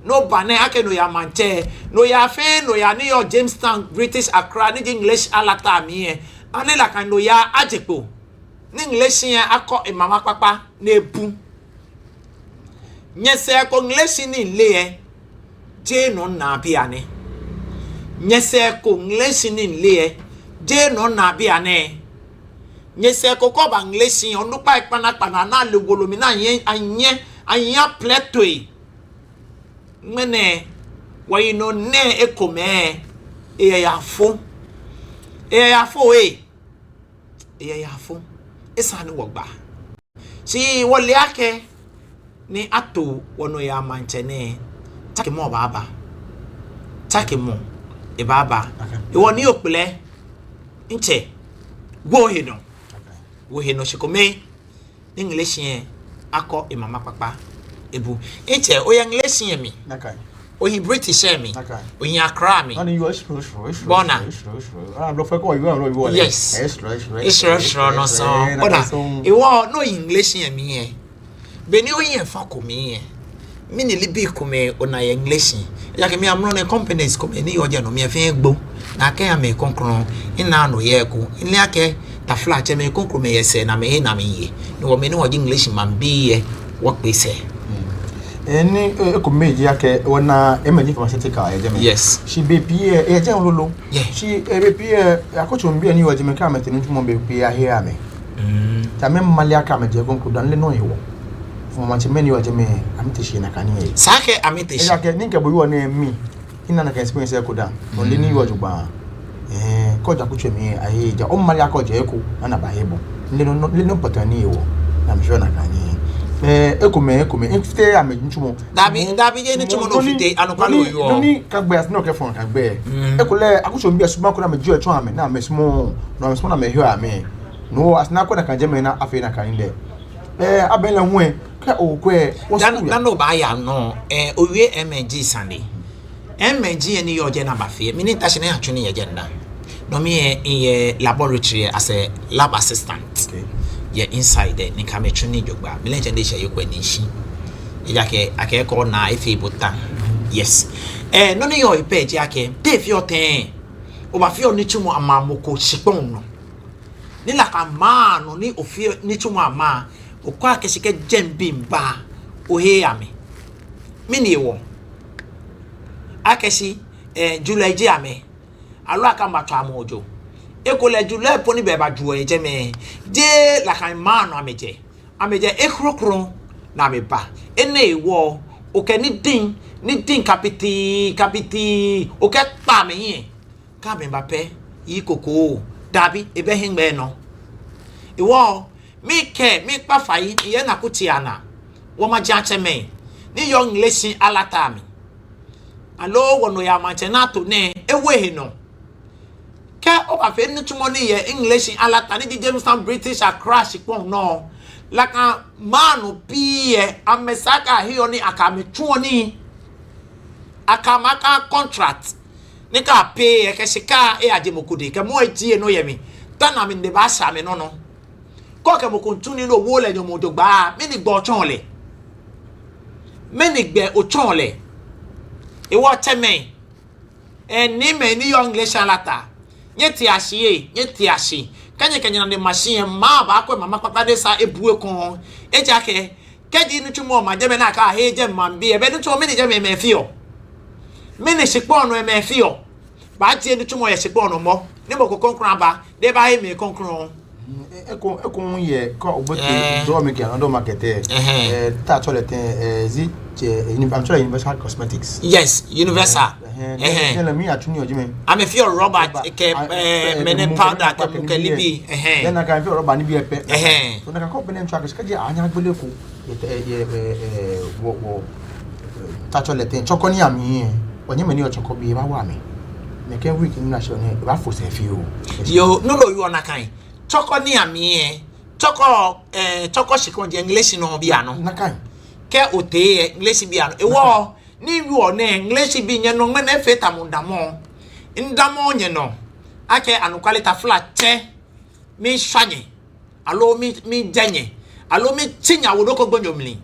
lo bane ake no ya manche no ya fe no ya ni yo Jamestown British Accra ni English alata mi e ani la kan no ya ajepo ni English yen akọ imama papa na ebu nyese ko English ni le je no na bia ne nyese ko English ni le je no na bia ne nyese ko ba English yen onu pa ipana na le wolomi na anya pletoi mene wayi no ne ekome e ya fo esani wogba si wole ake ni ato wono ya manchene take mo baba take mo e baba e woni opele nche wo he no shikome English yen akọ e mama papa ebu nche o ya English yen mi nakai o hi British yen mi o hi Accra mi ani you true bona lo fe ko you yes extra no so bona e no English yen mi yen beni o yen fa ko mi yen mi ni libi ko me ona English ya ke mi amro ne companies ko me ni yo je no mi fe gbo na ka ya me konkron ina no ye ko ile ake ta fla che me konkron me yese na me ye ni wo me ni wo English man bi ye wo pese eni ko meji yake wona emergency pharmaceutical e jeme yes she be pie e je lolo yeah she be pie akocho mbi ani wo jeme ka metenu ntumo be pie ahia ame ta me mali aka me je konkron dan le no yewo fo ma che meni wo jeme amite shi na kani e sake amite shi yake ninke bo yo na mi ina na ka experience e ko dan no le ni wo jugba ko ja kuche mi aye ja o mali aka je ko na ba hebo le no patani yewo na me sure na kani ekume ifite amejunchumo dabi je ni chumo no fite anokalo yo ni kagbe as no ke fon kagbe ekule akucho mbi asuma ko na meju echo ame na mesmo na mehio ame no as na ko na kanje me na afi na kan le abele hwe ka okwe dan no ba ya no owie MG Sunday MG ni yo je na ba fie mi ni tashi na atwene ye je nda no mi ye laboratory as a lab assistant okay ye inside there ni kametru ni jogba mi lenje de shey ko ni shi ejake akeko na efe botan yes no ni yo ipe je ake te fi oten o ba fi oni chumo amamoko sipon no ni la ka ma no ni ofi ni chumo ama o kwa kesike jembi mba o he ame mi ni wo akesi July je ame alo aka mbatwa amojo ekole July poni beba juo ye jeme de la kan manu ameje ekrokro na meba ene ewo o ke ni din kapiti o ke pa me yin ka me Mbappe yi koko dabi ebe hingbe no ewo mi pa fayi ye na kutiana wo ma janche me ni young lesi alata mi alo wono ya manche na to ne ewe no ka oba fe ni tumo ni ye English alata ni Jamestown British Accra shipon no laka manu pie amesaka hiyo ni akametuo ni akamaka contract ni ka pay e keshika e ajemokude ke mo etie no ye mi tana mi de ba sha mi no ko ke mo kontuni no wo le nyomo dogba mi ni gbo chonle mi ni gbe o chonle e wo teme ni me ni yo English alata nyeti ashi kanye na de machine ma ba ko mama papa de sa ebue kon eja ke keji ni tumo ma jeme na ka he je mambi e be ni tumo mi ni je me fio mi ni sipo no me fio ba tie ni tumo ye sipo no mo ni mo ko konkron ba de ba he me konkron Eko ye ko obote do make another market ta toilet I'm sorry Universal Cosmetics. Yes, Universal. Then me atuni ojime. I'm a few Robert mene powder ke libi. Then I can feel rubber ni bi epe. So na ka company track ka je anya gbele ko wo ta toilet chokoni ami onye meni o choko bi ba wa mi. Me can week in national ba for se fi o. Yo no you on akan. Chokoni ami choko shikonje English no bia no. Nakan. Ke ote English bia no. Ewo ni wi o na English bi nye no me feta mundamo. Ndamo nye no. Ake anukwalita flat che mi swanye. Alo mi jenye. Alo mi tinya wodoko gbonyomli.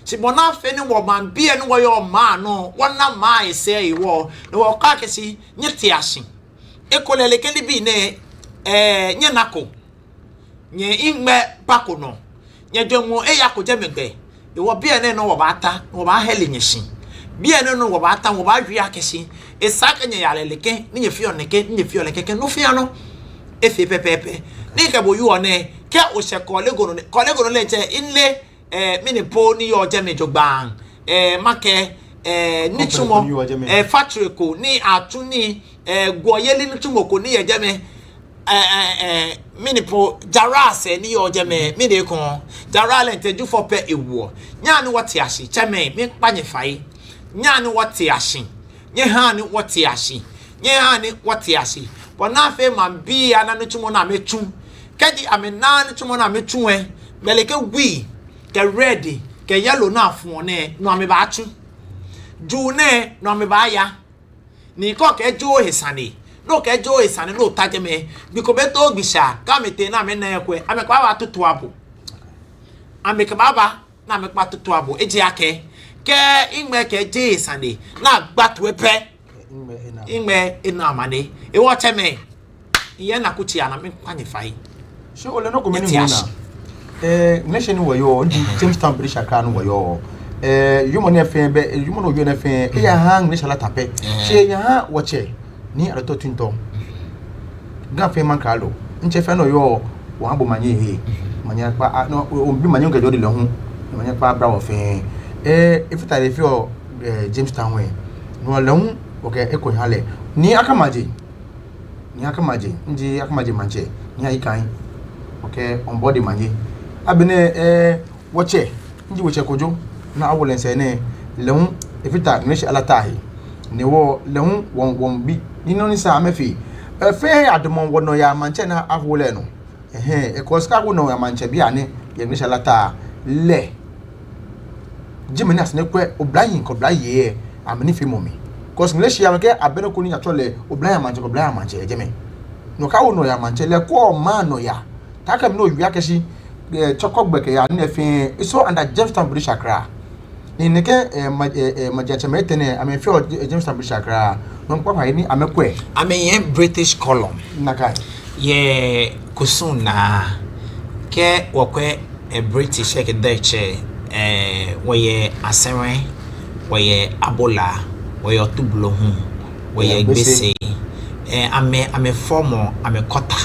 Si bona fe ni wo man bia ni wo yo ma no. Wona ma ise iwo. No wo ka kesi nye tiasin. Ekolele keli bi ne nye nako. Nye ingme bako no. Nye dwemo yako jemegbe. Iwo bia ne no wo bata, wo ba heli nyesin. Bia ne no wo bata, wo ba hwi akesi. Esaka nye yaleleke, ni nye fio neke, ni nye fio leke no fia no. Efe pepepe. Ni ke bo yu one ke o se kolego no le che inle mini po ni yo jeme jogban. Make ni tumo factory ko ni atuni goyeli ni tumo ko ni ye jeme mini po jarase ni yo jeme mini ko jarale nteju for pe ewo nya ni wati ashi cheme mi panye fai nya ni wati ashi nye ha ni wati ashi nye ha ni wati ashi bona fe man bi ana ni tumo na metu kedi amena ni tumo na metu meleke wi ke ready ke yellow na fun ne no ame ba atu ju ne no ame ba ya ni ko ke jo hesani no ke jo hesani no taje me biko beto gbisha ka mete na me na ekwe ame kwa wa tutu abo ame ke baba na me pa tutu abo eji ake ke ingme ke je hesani na gbatu epe ingme ina amane e wo teme iye na kuchi ana me kwanye fai so ole no ko meni mona nation wo yo ndi Jamestown British Accra no wo yo yumo ne fe be yumo no yo ne fe ya hang ne shala tape che ya ha wo che ni arato tunto ga fe man kalo nche fe no yo wo abo manye he manya pa no obi manye ngejo de le ho manya pa bra wo fe ifita le fi o Jamestown we no le hu okay eko hale ni akamaje ndi akamaje manche ni ayikan okay on body manye abene woche ndi woche kojo na awolense ne lehun efita nyeshi alatahi ne wo lehun won bi ni no ni sa amefi fe adomon wono ya manche na ahole no ekoska wono ya manche bi ane ye nyeshi alata le jimeni asne kwe oblayin ko blaye ameni fi momi cause nyeshi ya ke abene ko ni atole oblayin manche ejeme no ka wono ya manche le ko ma no ya taka mi no wi akeshi chokogbeke ya nefe so under Jamestown British Accra ni neke majacha ne ame fi Jamestown British Accra no papa ni amekwe ame British column nakai ye kusuna ke wakwe British ke deche woye asenwe woye abola woye otubulo hu woye gbese ame formo ame kota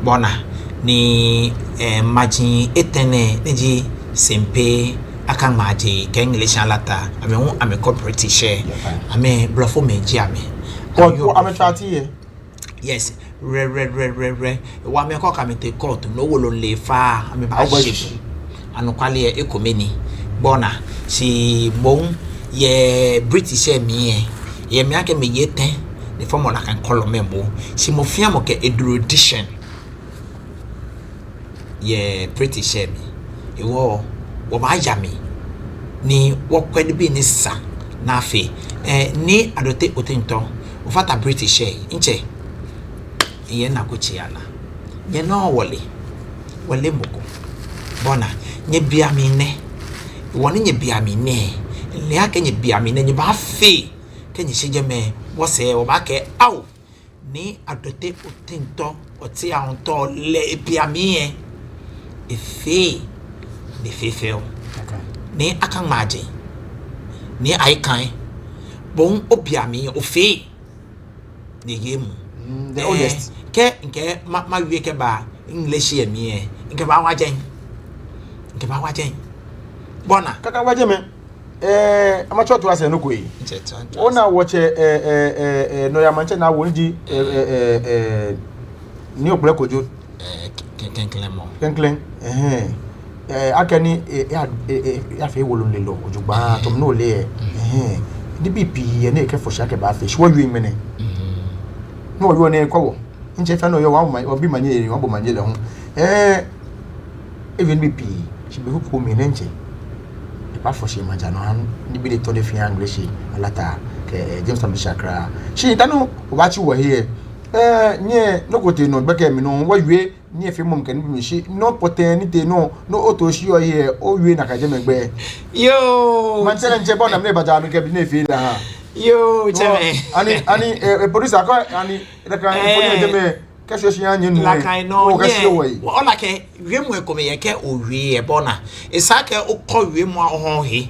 bona ni majin etene neji sempe akan maji ke English alata ame hu ame corporate share ame blofo meji ame ko ame chati ye yes re wa me ko kamete court no wo lo le fa ame ba shebu anukwale ekomeni bona si bon ye British mi ye me ake me yeten the form na kan kolomembo si mo fia mo ke erudition ye pretty shame ewo wo ba yami ni wo kwede bi ni sa na afi ni adote otinto wo fata British share nche ye na ko chiala ye no wole moko bona nye biami ne wo ni nye biami ne le ake nye biami ne nye ba fe ke nye sheje me wo se wo ba ke aw ni adote otinto oti a onto le biami efe de fefeo ni akan maje ni aikan bon obiami ofe de yemu the oldest ke nke ma wie ke ba English ye me nke ba wajen bona kaka waje me amacho to ase no ko yi ona watch no ya manche na wonji ni opre kojo kenklen akani ya fe wolo lelo ojugba to no le di bp ye na ke fo shake ba fe shwo wi mene no yo ne kwawo nche fa no yo wa obi manye eri wa bo manye le ho even bp she be hope me nche pa fo she manja no han ni bi de to de fi English alata ke James Amishakra she dano wa chi wo here nye no kote no gbeke mi no wa wi nye fi mom kan bi mi shi no potentiality no oto shi o here o wi na ka je megbe yo man tele nche bona me baja mi ke bi na fi da ha yo cheme ani producer ko ani da kan info de me kesho shi anya nu la kai no o la ke wi mu e ko me ye ke o wi e bona isake o ko wi mu ho he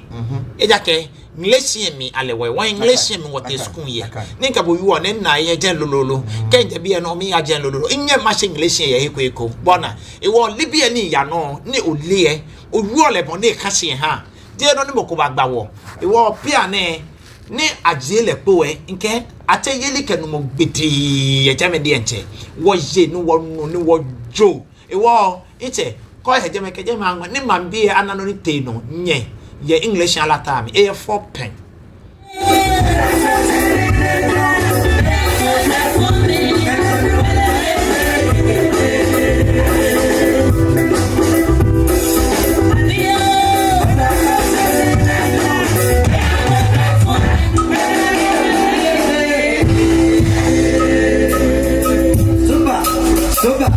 eja ke English mi alewe wa English mi wote school ye ninka bo yu ne na ye je lololo kenje bi e no mi ya je lololo inye ma she English ye eko bona e wo libia ni ya no ni olie o wu ole bon ne ka se ha je no ni moko ba gba wo e wo pia ne ni ajele po e nke ate yeli kenu mo gbeti ye jame de enche wo je no wo no ni wo jo e wo ite ko he jame ke jame anwa ni mambi anano ni te no nye ye English ala time e 4 pen Super.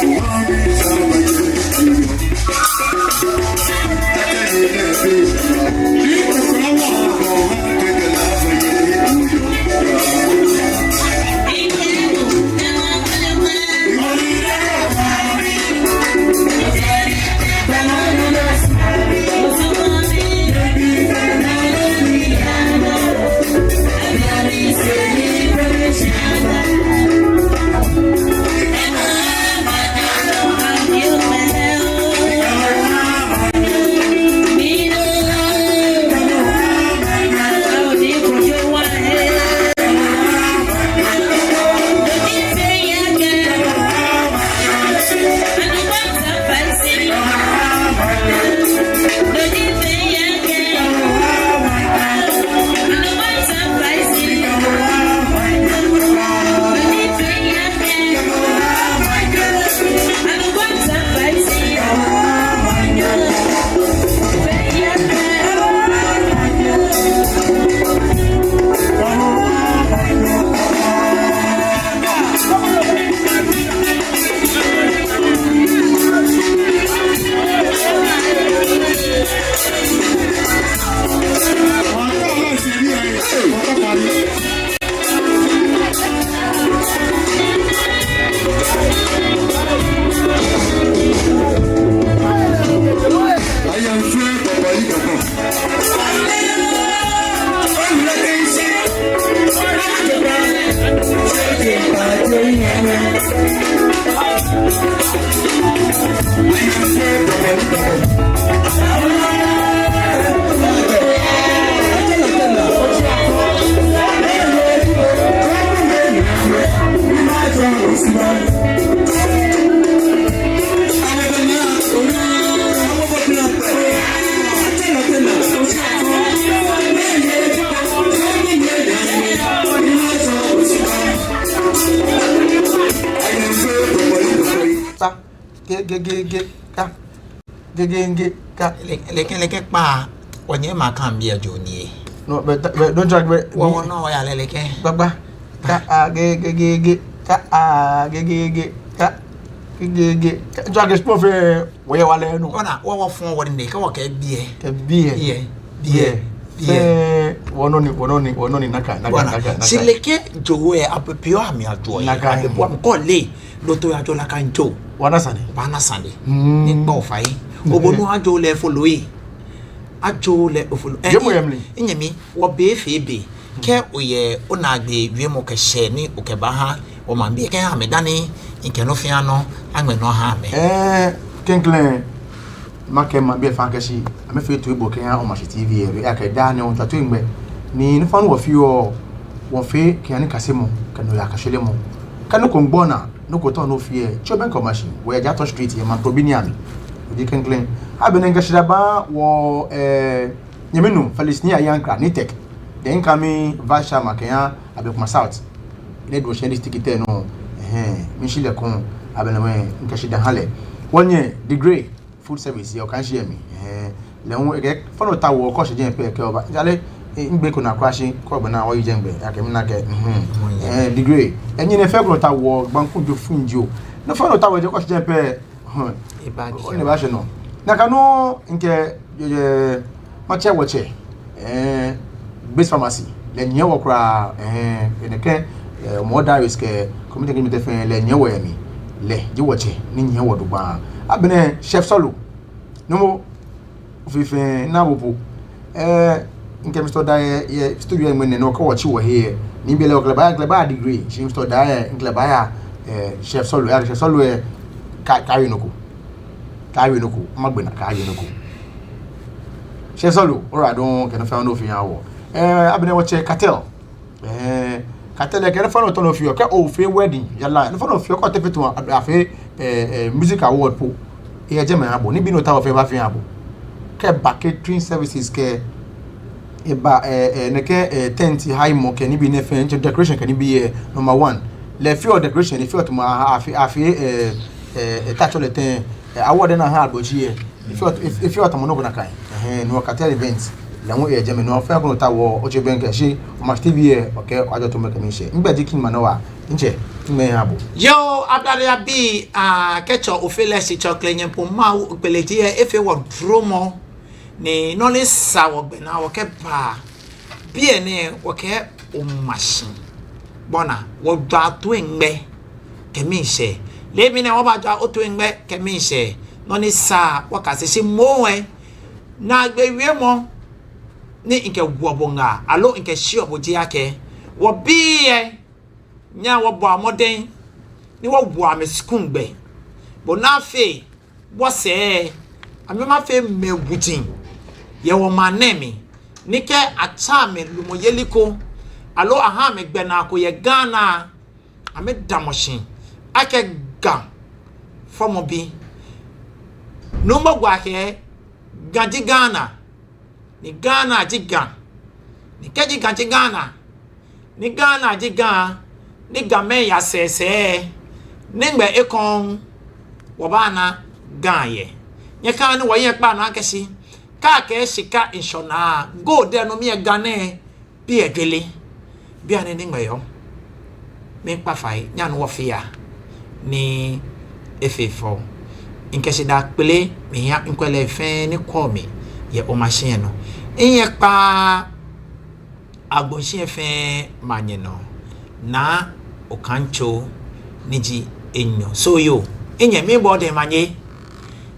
Oh, Leke pa onye maka mbia joni. No, but don't drag me. Wo no ya leke. Baba. Ka ge drag is prof we wale no. Ona wo fon wo ne ka wo ka bie. Ka bie. Wono ni naka. Si leke jowe apepio ami ajo ya. Apepio am ko le loto ya jo la kan jo. Wana sane. Ni gbo fa yi. Obonu ajo le follow yi. Ajo le ofolo. Enyemi wo be febe. Ke oye onagbe wiemo ke she ni okeba ha o ma bi ke ha me dani nke no fia no agbe no ha me. Kenklen make ma be fa kashi ame fe to ebo ke ha o ma shi TV e aka da ne on tato ngbe ni no fa no wo fi o wo fe ke ani kasemo ke no ya kashele mo kanu ko ngbona no ko to no fi e choben ko machine we ja to street e ma probini ami odi kenklen abene ngashira ba wo nyemenu Palestine yankra ni tek den kami vasha makenya abekuma south le do shendi tikite no mi shile kon abene me nkashida hale wonye degree food service yo kan share mi le won e follow ta wo ko se je pe ke oba jale ngbe ko na kwashi ko gbe na wo je ngbe akemi na ke degree enyi ne fe ko ta wo gbanku jo funjo no follow ta wo je ko se je pe ne ba she no na kanu nke mache woche base pharmacy le nye wo kra eneke mo diaries ke community community fe le nye wo yemi le ji woche ni nye wo do ba abene chef solo no mo fife na bopo nke Mr. Daye studio ngene no ko wachi wo here ni bele o gleba degree shi Mr. Daye gleba ya chef solo carry no ko magbena carry no ko chef solo ora don ke no fa no fi yawo abene wo che cartel cartel ke no fa no to no fi o ke o fi wedding yalla no fa no fi o ko te fitu afi music award po e je me abo ni bi no ta o fi ba fi abo ke catering services ke e ba ne ke tent high mo ke ni bi ne fe decoration ke ni bi number 1 le fi o decoration e fi o to ma afi touch le ten award na ha agboji e if you are to na kai no cartel events la won e je me no fa ko ta wo o je ben ke shi o ma TV e o ke ajo to me ke mi she ngba ji kin manowa nche me abo yo abdallah bi kecho ofele si chocolate nyen po ma peleji e efe wo dromo ni no le sa wo gbe na wo ke ba bi ene wo ke o machine bona wo da to engbe ke mi she le mi ne wo ba da o to engbe ke mi she no ni sa wakase se mowe na gbe wiemo ni nke gwobonga alo nke shi oboji yake wo biye nya wo bo amoden ni wo bo ameskungbe bo na fe bo se amema fe megutin ye wo manemi ni ke atame lumoyeliko alo aha me gbe na ko ye Ghana ame damoshin ake ga fomo bi no mo gwa ke gaji Ghana ni Ghana jiga ni keji gaji Ghana ni Ghana jiga ni game ya sese ni ngbe ekon wo ba na gaye nye ka ni wo ye pa na akesi ka ke sika inshona go de no mi Ghana bi egele bi ani ni ngbe yo me pa fai nya no wo fia ni efefo inkesi da pele mi ya nkwele fe ni ko mi ye o machine no enye pa agbonsin fe manye no na okancho niji enyo so yo enye mi bo de manye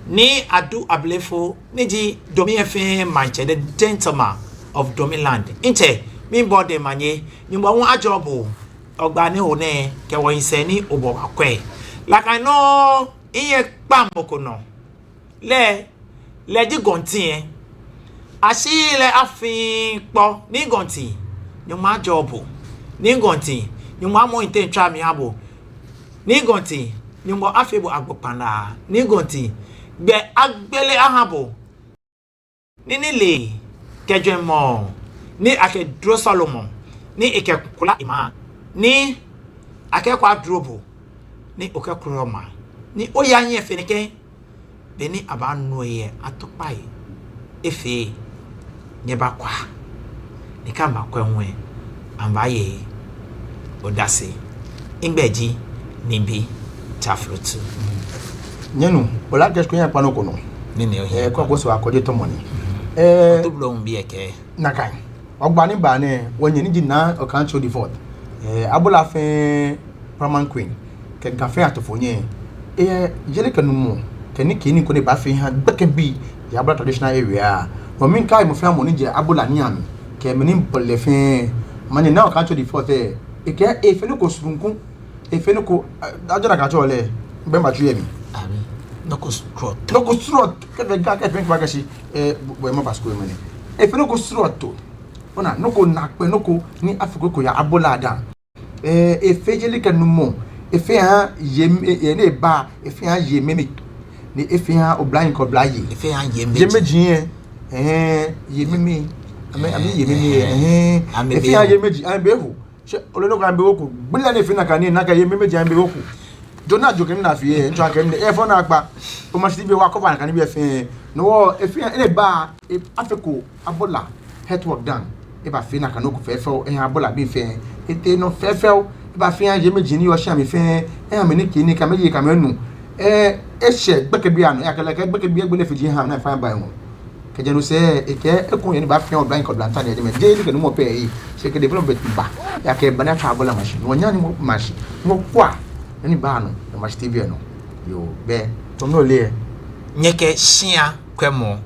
ni adu ablefo niji domi fe manche the gentleman of Domiland inte mi bo de manye ni mo won ajobo ogba ni one ke wo ise ni obo akwe like I know iye pamoko no le di gonti asi le afin po ni gonti ni ma jobo ni gonti ni ma mo inte twa mi abo ni gonti ni mo afebo agbopana ni gonti gbe agbele ahabo ni le kejemo ni ake dro Solomon ni ike kula ima ni ake kwa drobo ni oke kuroma ni oyanye fenike beni abanu ye atopai efe nyeba kwa ni kamba kwenwe ambaye odase ingbeji nimbi chafrutu nyenu ola kesko nya pano kono nini ohi kwa goso akoje tomoni to blo mbi eke nakan ogbani ba ne wonye ni jina o kan show the fort abula fe Paramount Queen ke gafe atofonye jele kanumu keni kini ko ne ba fe ha gbeke bi ya abula traditional area o min kai mo fe mo ni je abula ni ami ke meni bolle fe mani na o kan show the fort ke fe no ko surunku fe no ko ajara ka chole be ma tuye mi ami no ko strut ke be ga ke fe kwa gashi bo ma basko meni fe no ko strut to ona no ko nakpe no ko ni afiko ko ya abula da efejele kanumo efe ha ye ne ba efe ha ye meme ni efe ha oblain ko blaye efe ha ye meji ye meme ami ye meme efe ha ye meji an behu se olono kan be woku gbila ne fina kan ni na ka ye meme jan be woku jona jokin na fi nto akem ne fo na agba o ma sibe wa ko ba kan bi efe no efe ha ne ba afiko abula headwork down eba fina kan ko fefo abula bi fe ete no fefo ba fi an je meji ni o sha mi fe me ni kini ka meji ka menu se gbeke bi anu ya kele ke gbeke bi egbele fiji ha na fa ba won ke je no se ekun ye ni ba fi an oblan ko blanta de me je ni ke no mo pe yi se ke develop ba ya ke bana cha abula machine won nya ni mo machine mo kwa ni ba anu na machine tv no yo be to no le nyeke shia kwemo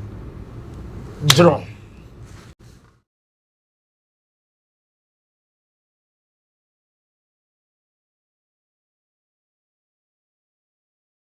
draw